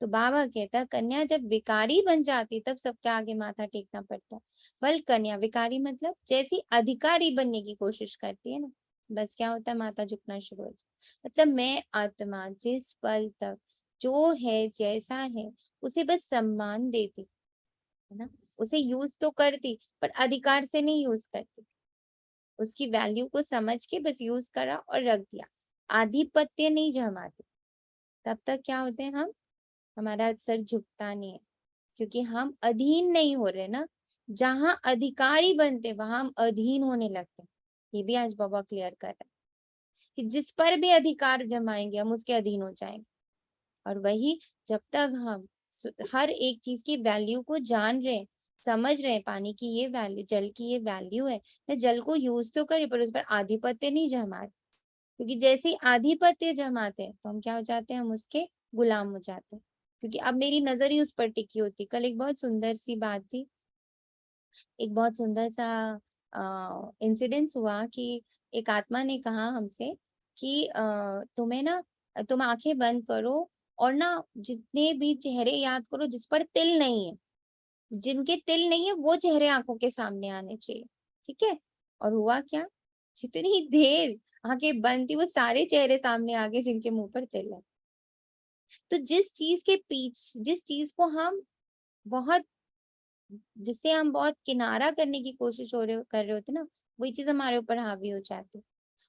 तो बाबा कहता है कन्या जब विकारी बन जाती तब सबके आगे माथा टेकना पड़ता है। बल कन्या विकारी मतलब जैसी अधिकारी बनने की कोशिश करती है ना, बस क्या होता है, माथा झुकना शुरू हो जाता। मतलब मैं आत्मा जिस पल तक जो है जैसा है उसे बस सम्मान देती है ना, उसे यूज तो करती पर अधिकार से नहीं यूज करती, उसकी वैल्यू को समझ के बस यूज करा और रख दिया, आधिपत्य नहीं जमाते। तब तक क्या होते हैं हम, हमारा सर झुकता नहीं है, क्योंकि हम अधीन नहीं हो रहे ना। जहां अधिकारी बनते वहां हम अधीन होने लगते हैं। ये भी आज बाबा क्लियर कर रहे हैं कि जिस पर भी अधिकार जमाएंगे हम उसके अधीन हो जाएंगे। और वही जब तक हम हर एक चीज की वैल्यू को जान रहे, समझ रहे, पानी की ये वैल्यू, जल की ये वैल्यू है, मैं जल को यूज तो करे पर उस पर आधिपत्य नहीं जमा, क्योंकि जैसे ही आधिपत्य जमाते हैं तो हम क्या हो जाते हैं, हम उसके गुलाम हो जाते हैं। क्योंकि अब मेरी नजर ही उस पर टिकी होती। कल एक बहुत सुंदर सी बात थी, एक बहुत सुंदर सा इंसिडेंस हुआ कि एक आत्मा ने कहा हमसे कि तुम्हें ना, तुम आंखें बंद करो और ना जितने भी चेहरे याद करो जिस पर तिल नहीं है, जिनके तिल नहीं है वो चेहरे आंखों के सामने आने चाहिए। ठीक है। और हुआ क्या, जितनी देर आंखें बंद थी वो सारे चेहरे सामने आ गए जिनके मुंह पर तिल है। तो जिस चीज को हम बहुत, जिससे हम बहुत किनारा करने की कोशिश कर रहे होते ना, वही चीज हमारे ऊपर हावी हो जाती।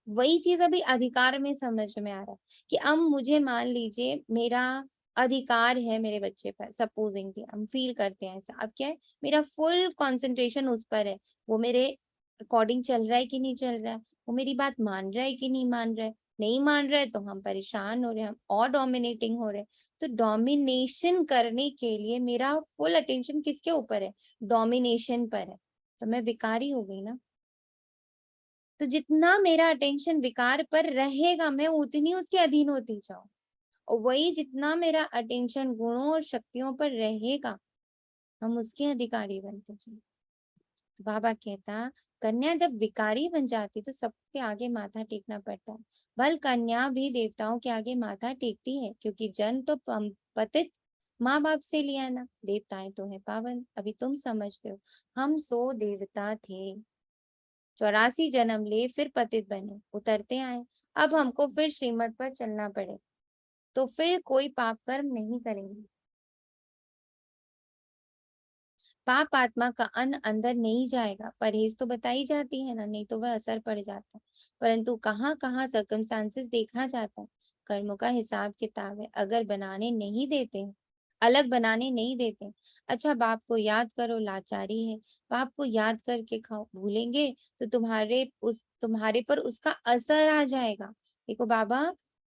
वही चीज अभी अधिकार में समझ में आ रहा है कि अब मुझे, मान लीजिए मेरा अधिकार है मेरे बच्चे पर, सपोजिंगली हम फील करते हैं ऐसा। अब क्या है, मेरा फुल कंसंट्रेशन उस पर है, वो मेरे अकॉर्डिंग चल रहा है कि नहीं चल रहा है, वो मेरी बात मान रहा है कि नहीं मान रहा है। नहीं मान रहा है तो हम परेशान हो रहे हैं, हम और डोमिनेटिंग हो रहे हैं। तो डोमिनेशन करने के लिए मेरा फुल अटेंशन किसके ऊपर है, डोमिनेशन पर है, तो मैं विकारी हो गई ना। तो जितना मेरा अटेंशन विकार पर रहेगा मैं उतनी उसके अधीन होती जाऊं, और वही जितना मेरा अटेंशन गुणों और शक्तियों पर रहेगा हम उसके अधिकारी बनते जाएं। बाबा कहता, कन्या जब विकारी बन जाती तो सबके आगे माथा टेकना पड़ता है। बल कन्या भी देवताओं के आगे माथा टेकती है, क्योंकि जन्म तो पतित माँ बाप से लिया ना, देवताएं तो है पावन। अभी तुम समझते हो, हम 100 देवता थे, 84 जन्म ले फिर पतित बने, उतरते आए। अब हमको फिर श्रीमत पर चलना पड़े, तो फिर कोई पाप कर्म नहीं करेंगे। पाप आत्मा का अन्न अंदर नहीं जाएगा, परहेज तो बताई जाती है ना, नहीं तो वह असर पड़ जाता है। परंतु कहाँ कहाँ सर्कमस्टांसेस देखा जाता है, कर्मों का हिसाब किताब है। अगर बनाने नहीं देते, अलग बनाने नहीं देते, अच्छा बाप को याद करो, लाचारी है, बाप को याद करके खाओ, भूलेंगे तो तुम्हारे पर उसका असर आ जाएगा। देखो बाबा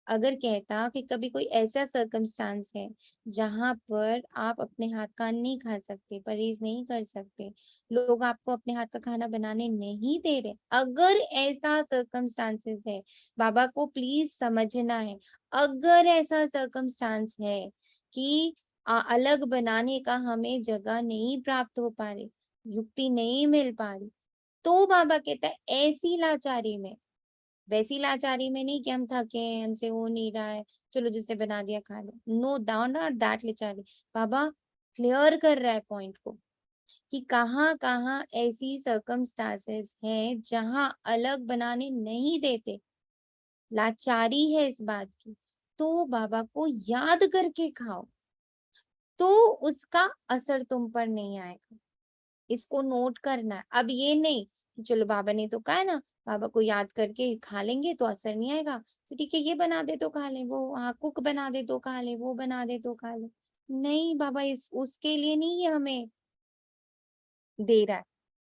अगर कहता कि कभी कोई ऐसा सर्कमस्टांस है जहां पर आप अपने हाथ का अन्न नहीं खा सकते, परहेज नहीं कर सकते, लोग आपको अपने हाथ का खाना बनाने नहीं दे रहे, अगर ऐसा सर्कमस्टांसेस है, बाबा को प्लीज समझना है, अगर ऐसा सर्कमस्टांस है कि अलग बनाने का हमें जगह नहीं प्राप्त हो पा रही, युक्ति नहीं मिल पा रही, तो बाबा कहता है ऐसी लाचारी में, वैसी लाचारी में नहीं कि हम थके हैं, हमसे हो नहीं रहा है, चलो जिसने बना दिया खा लो, नो डाउन नॉट दैट लाचारी। बाबा क्लियर कर रहा है पॉइंट को कि कहाँ कहाँ ऐसी सर्कमस्टांसेस हैं जहां अलग बनाने नहीं देते, लाचारी है इस बात की, तो बाबा को याद करके खाओ, तो उसका असर तुम पर नहीं आएगा। इसको नोट करना है। अब ये नहीं कि चलो बाबा ने तो कहा है ना, बाबा को याद करके खा लेंगे तो असर नहीं आएगा, तो ठीक है ये बना दे तो खा ले, वो हाँ कुक बना दे तो खा ले, वो बना दे तो खा ले। नहीं बाबा इस उसके लिए नहीं ये हमें दे रहा है।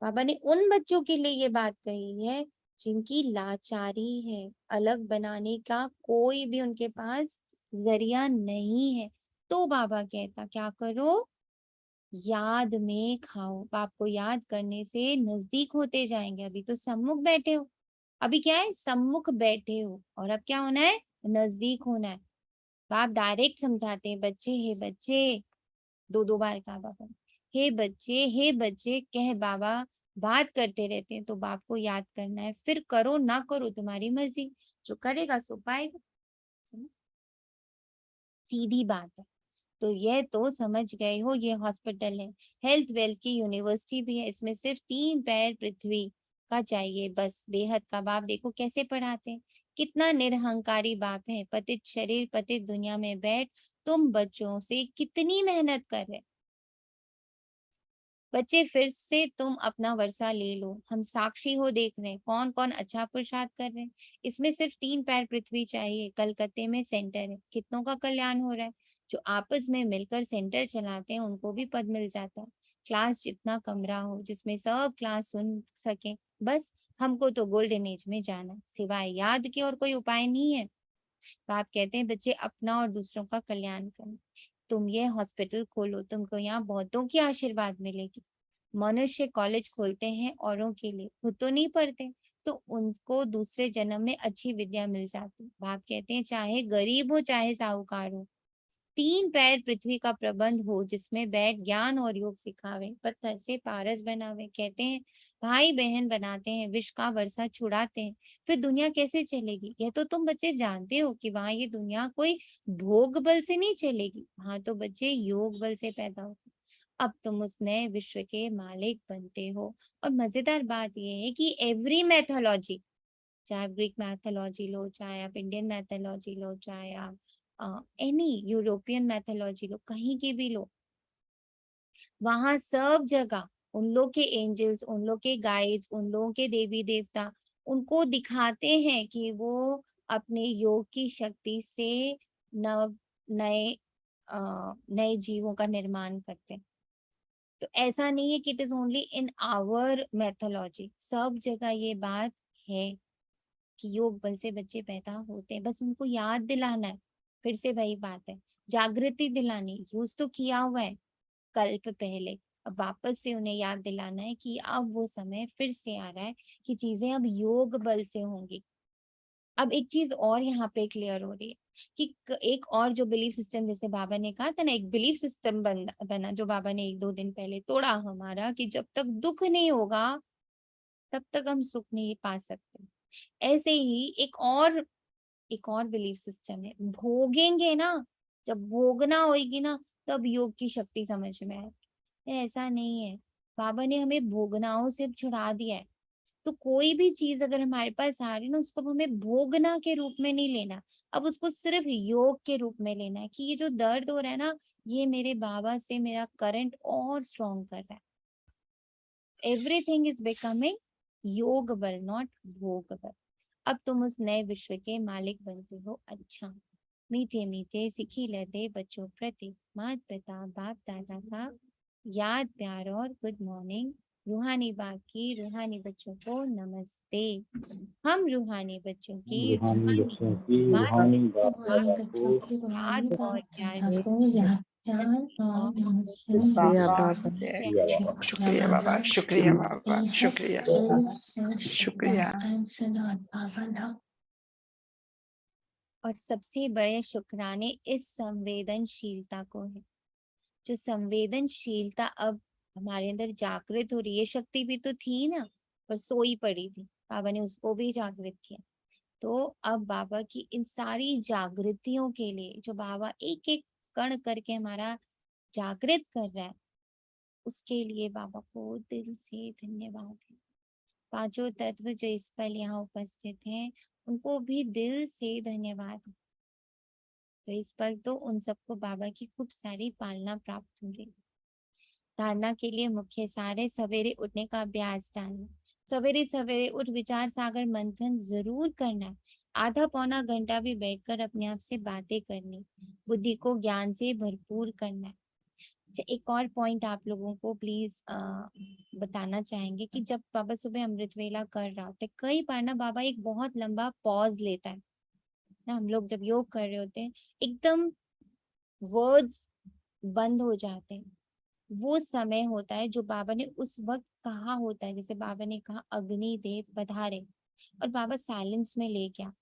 बाबा ने उन बच्चों के लिए ये बात कही है जिनकी लाचारी है, अलग बनाने का कोई भी उनके पास जरिया नहीं है। तो बाबा कहता क्या करो, याद में खाओ। बाप को याद करने से नजदीक होते जाएंगे। अभी तो सम्मुख बैठे हो, अभी क्या है, सम्मुख बैठे हो, और अब क्या होना है, नजदीक होना है। बाप डायरेक्ट समझाते हैं, बच्चे हे बच्चे, 2-2 बार कहा बाबा, हे बच्चे कह बाबा बात करते रहते हैं, तो बाप को याद करना है, फिर करो ना करो तुम्हारी मर्जी, जो करेगा सो पाएगा। सीधी बात है। तो ये तो समझ गए हो, ये हॉस्पिटल है, हेल्थ वेल्थ की यूनिवर्सिटी भी है, इसमें सिर्फ 3 पैर पृथ्वी का चाहिए बस। बेहद का बाप देखो कैसे पढ़ाते हैं, कितना निरहंकारी बाप है। पतित शरीर पतित दुनिया में बैठ तुम बच्चों से कितनी मेहनत कर रहे, बच्चे फिर से तुम अपना वर्षा ले लो, हम साक्षी हो, देख रहे हैं कौन कौन अच्छा पुरुषार्थ कर रहे हैं। इसमें सिर्फ 3 पैर पृथ्वी चाहिए, कलकत्ते में सेंटर है, कितनों का कल्याण हो रहा है। जो आपस में मिलकर सेंटर चलाते हैं उनको भी पद मिल जाता है। क्लास जितना कमरा हो जिसमें सब क्लास सुन सके, बस हमको तो गोल्डन एज में जाना है, सिवाय याद के और कोई उपाय नहीं है। तो आप कहते हैं बच्चे अपना और दूसरों का कल्याण करें, तुम ये हॉस्पिटल खोलो, तुमको यहाँ बहुतों की आशीर्वाद मिलेगी। मनुष्य कॉलेज खोलते हैं औरों के लिए, खुद तो नहीं पढ़ते, तो उनको दूसरे जन्म में अच्छी विद्या मिल जाती। बाप कहते हैं चाहे गरीब हो चाहे साहूकार हो, तीन पैर पृथ्वी का प्रबंध हो, जिसमें बैठ ज्ञान और योग सिखावे, पत्थर से पारस बनावे। कहते हैं भाई बहन बनाते हैं, विष का वर्षा छुड़ाते हैं, फिर दुनिया कैसे चलेगी? यह तो तुम बच्चे जानते हो कि वहां ये दुनिया कोई भोग बल से नहीं चलेगी, वहां तो बच्चे योग बल से पैदा होते। अब तुम उस नए विश्व के मालिक बनते हो। और मजेदार बात यह है कि एवरी मैथोलॉजी, चाहे ग्रीक मैथोलॉजी लो, चाहे आप इंडियन मैथोलॉजी लो, चाहे आप एनी यूरोपियन मैथोलॉजी लो, कहीं की भी लो, वहां सब जगह उन लोग के एंजल्स, उन लोग के गाइड्स, उन लोगों के देवी देवता उनको दिखाते हैं कि वो अपने योग की शक्ति से नव नए नए जीवों का निर्माण करते हैं। तो ऐसा नहीं है कि it is only in our mythology, सब जगह ये बात है कि योग बल से बच्चे पैदा होते हैं, बस उनको याद दिलाना है। फिर से वही बात है, जागृति दिलानी। यूज तो किया हुआ है कल्प पहले, अब वापस से उन्हें याद दिलाना है कि अब वो समय फिर से आ रहा है कि चीजें अब योग बल से होंगी। अब एक चीज और यहाँ पे क्लियर हो रही है कि एक और जो बिलीफ सिस्टम, जैसे बाबा ने कहा था ना, एक बिलीफ सिस्टम बना जो बाबा ने 1-2 दिन पहले तोड़ा हमारा, कि जब तक दुख नहीं होगा तब तक हम सुख नहीं पा सकते। ऐसे ही एक और बिलीफ सिस्टम है, भोगेंगे ना, जब भोगना होगी ना तब योग की शक्ति समझ में आए। ऐसा नहीं है, बाबा ने हमें भोगनाओं से छुड़ा दिया है। तो कोई भी चीज अगर हमारे पास आ रही है ना, उसको हमें भोगना के रूप में नहीं लेना, अब उसको सिर्फ योग के रूप में लेना है कि ये जो दर्द हो रहा है ना, ये मेरे बाबा से मेरा करंट और स्ट्रॉन्ग कर रहा है। एवरीथिंग इज बिकमिंग योग बल, नॉट भोग बल। अब तुम उस नए विश्व के मालिक बनते हो। अच्छा, मीठे मीठे सिखी लेते बच्चों प्रति माता पिता बाप दादा का याद प्यार और गुड मॉर्निंग। रूहानी बाप की रूहानी बच्चों को नमस्ते। हम रूहानी बच्चों की रूहानी रूहानी बच्चों की बाप रूहानी बाप हमारे दादा बच्चों को की याद रूहानी और प्यार पिता को याद प्यार और नमस्ते। शुक्रिया बाबा। शुक्रिया बाबा। शुक्रिया बाबा, शुक्रिया बाबा, शुक्रिया शुक्रिया। Thanks a lot Baba love. और सबसे बड़े शुक्राने इस संवेदनशीलता को है, जो संवेदनशीलता अब हमारे अंदर जागृत हो रही है। शक्ति भी तो थी ना, पर सोई पड़ी थी, बाबा ने उसको भी जागृत किया। तो अब बाबा की इन सारी जागृतियों के लिए, जो बाबा एक एक कण करके हमारा जागृत कर रहा है, उसके लिए बाबा को दिल से धन्यवाद है। पांचों तत्व जो इस पल यहाँ उपस्थित हैं, उनको भी दिल से धन्यवाद। तो इस पल तो उन सबको बाबा की खूब सारी पालना प्राप्त हो रही। धारणा के लिए मुख्य सार है सवेरे उठने का अभ्यास डालना। सवेरे सवेरे उठ विचार सागर मंथन जरूर करना। आधा पौना घंटा भी बैठकर अपने आप से बातें करनी। बुद्धि को ज्ञान से भरपूर करना। एक और पॉइंट आप लोगों को प्लीज बताना चाहेंगे कि जब बाबा सुबह अमृत वेला कर रहा होता है, कई बार ना बाबा एक बहुत लंबा पॉज लेता है ना। हम लोग जब योग कर रहे होते हैं, एकदम वर्ड्स बंद हो जाते हैं। वो समय होता है जो बाबा ने उस वक्त कहा होता है। जैसे बाबा ने कहा अग्नि देव पधारे, और बाबा साइलेंस में ले गया,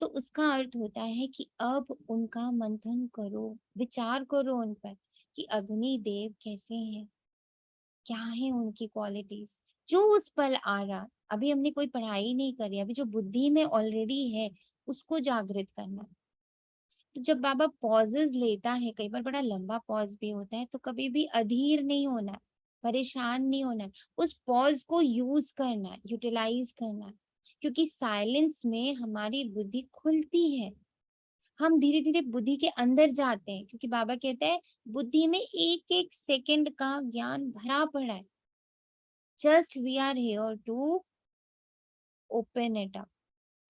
तो उसका अर्थ होता है कि अब उनका मंथन करो, विचार करो उन पर कि अग्नि देव कैसे हैं, क्या है उनकी क्वालिटीज, जो उस पल आ रहा। अभी हमने कोई पढ़ाई नहीं करी, अभी जो बुद्धि में ऑलरेडी है उसको जागृत करना। तो जब बाबा पॉजेज लेता है, कई बार बड़ा लंबा पॉज भी होता है, तो कभी भी अधीर नहीं होना, परेशान नहीं होना, उस पॉज को यूज करना, यूटिलाइज करना। क्योंकि साइलेंस में हमारी बुद्धि खुलती है, हम धीरे धीरे बुद्धि के अंदर जाते हैं। क्योंकि बाबा कहते हैं बुद्धि में एक एक सेकंड का ज्ञान भरा पड़ा है, just we are here to open it up.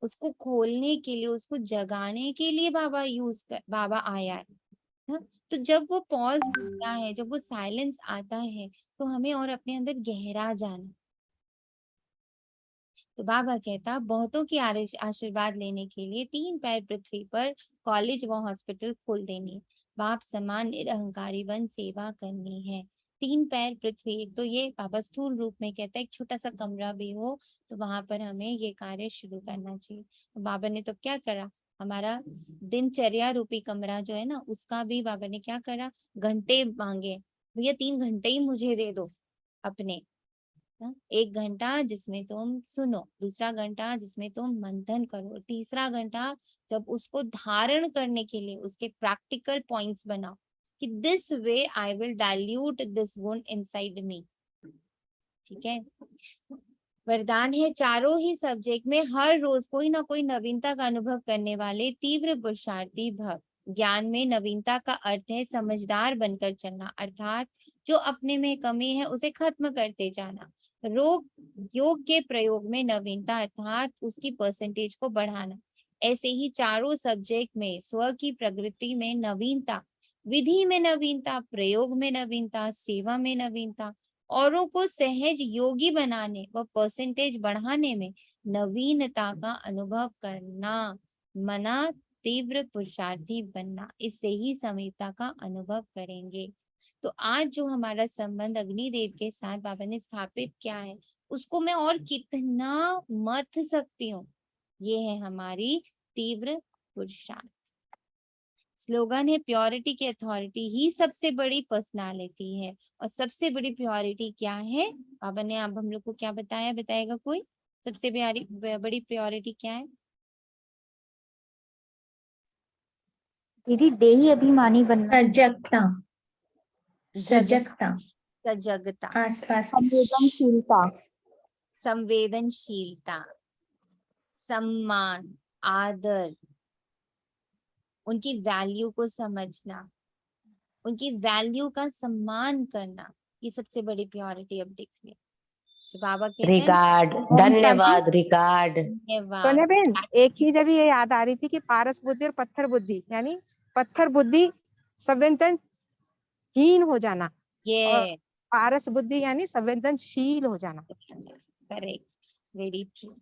उसको खोलने के लिए, उसको जगाने के लिए बाबा आया है ना? तो जब वो पॉज होता है, जब वो साइलेंस आता है, तो हमें और अपने अंदर गहरा जाना। तो बाबा कहता बहुतों की आशीर्वाद लेने के लिए 3 पैर पृथ्वी पर कॉलेज व हॉस्पिटल खोल देनी, बाप समान निरहंकारी बन सेवा करनी है। 3 पैर पृथ्वी, एक तो ये बाबा स्थूल रूप में कहता है एक छोटा सा कमरा भी हो तो वहां पर हमें ये कार्य शुरू करना चाहिए। तो बाबा ने तो क्या करा, हमारा दिनचर्या रूपी कमरा जो है ना, उसका भी बाबा ने क्या करा, घंटे मांगे, भैया 3 घंटे ही मुझे दे दो अपने। 1 घंटा जिसमें तुम सुनो, दूसरा घंटा जिसमें तुम मंथन करो, तीसरा घंटा जब उसको धारण करने के लिए उसके प्रैक्टिकल पॉइंट्स बनाओ कि this way I will dilute this गुण इनसाइड मी। ठीक है, वरदान है चारों ही सब्जेक्ट में हर रोज कोई ना कोई नवीनता का अनुभव करने वाले तीव्र पुरुषार्थी भव। ज्ञान में नवीनता का अर्थ है समझदार बनकर चलना, अर्थात जो अपने में कमी है उसे खत्म करते जाना। योग के प्रयोग में नवीनता अर्थात उसकी परसेंटेज को बढ़ाना। ऐसे ही चारों सब्जेक्ट में स्व की प्रगति में नवीनता, विधि में नवीनता, प्रयोग में नवीनता, सेवा में नवीनता, औरों को सहज योगी बनाने व परसेंटेज बढ़ाने में नवीनता का अनुभव करना, मना तीव्र पुरुषार्थी बनना, इससे ही समीपता का अनुभव करेंगे। तो आज जो हमारा संबंध अग्निदेव के साथ बाबा ने स्थापित किया है, उसको मैं और कितना मथ सकती हूँ, ये है हमारी तीव्र पुरुषार्थ। स्लोगन है प्योरिटी की अथॉरिटी ही सबसे बड़ी पर्सनालिटी है। और सबसे बड़ी प्योरिटी क्या है, बाबा ने अब हम लोग को क्या बताया, बताएगा कोई? सबसे बड़ी प्योरिटी क्या है दीदी? देही अभिमानी बनना, सजगता, सजगता, सजगता, आसपास संवेदनशीलता, संवेदनशीलता, सम्मान, आदर, उनकी वैल्यू को समझना, उनकी वैल्यू का सम्मान करना, ये सबसे बड़ी प्योरिटी अब दिख रही है। तो बाबा कहते हैं रिगार्ड, धन्यवाद, रिगार्ड। धन्यवाद। सोनिया बहन, एक चीज अभी ये याद आ रही थी कि पारस बुद्धि और पत्थर बुद्धि, यानी पत्थर बुद्धि संवेदनहीन हो जाना, और ये पारस बुद्धि यानी संवेदनशील हो जाना। Correct, very true.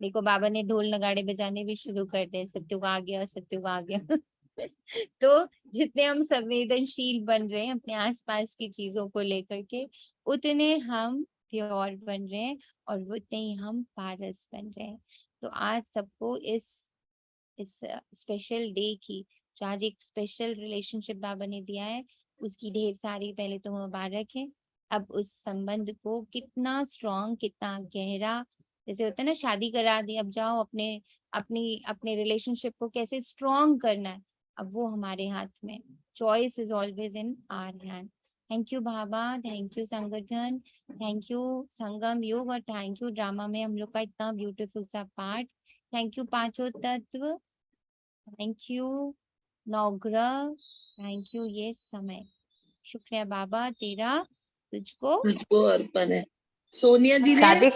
देखो बाबा ने ढोल नगाड़े बजाने भी शुरू कर दिए, सत्युग आ गया, सत्युग आ गया। तो जितने हम संवेदनशील बन रहे हैं अपने आसपास की चीजों को लेकर के, उतने हम प्योर बन रहे हैं और उतने ही हम पारस बन रहे हैं। तो आज सबको इस स्पेशल डे की, जो आज एक स्पेशल रिलेशनशिप बाबा ने दिया है, उसकी ढेर सारी पहले तो मुबारक है। अब उस संबंध को कितना स्ट्रॉन्ग, कितना गहरा, जैसे होता है ना शादी करा दी, अब जाओ अपने रिलेशनशिप को कैसे स्ट्रॉन्ग करना है, अब वो हमारे हाथ में। Choice is always in our hand. Thank you बाबा, थैंक यू संगठन, थैंक यू संगम योग, और थैंक यू ड्रामा में हम लोग का इतना ब्यूटीफुल सा पार्ट। थैंक यू पांचों तत्व, थैंक यू नवग्रह, थैंक यू ये समय। शुक्रिया बाबा, तेरा तुझको अर्पण है। सोनिया जी ने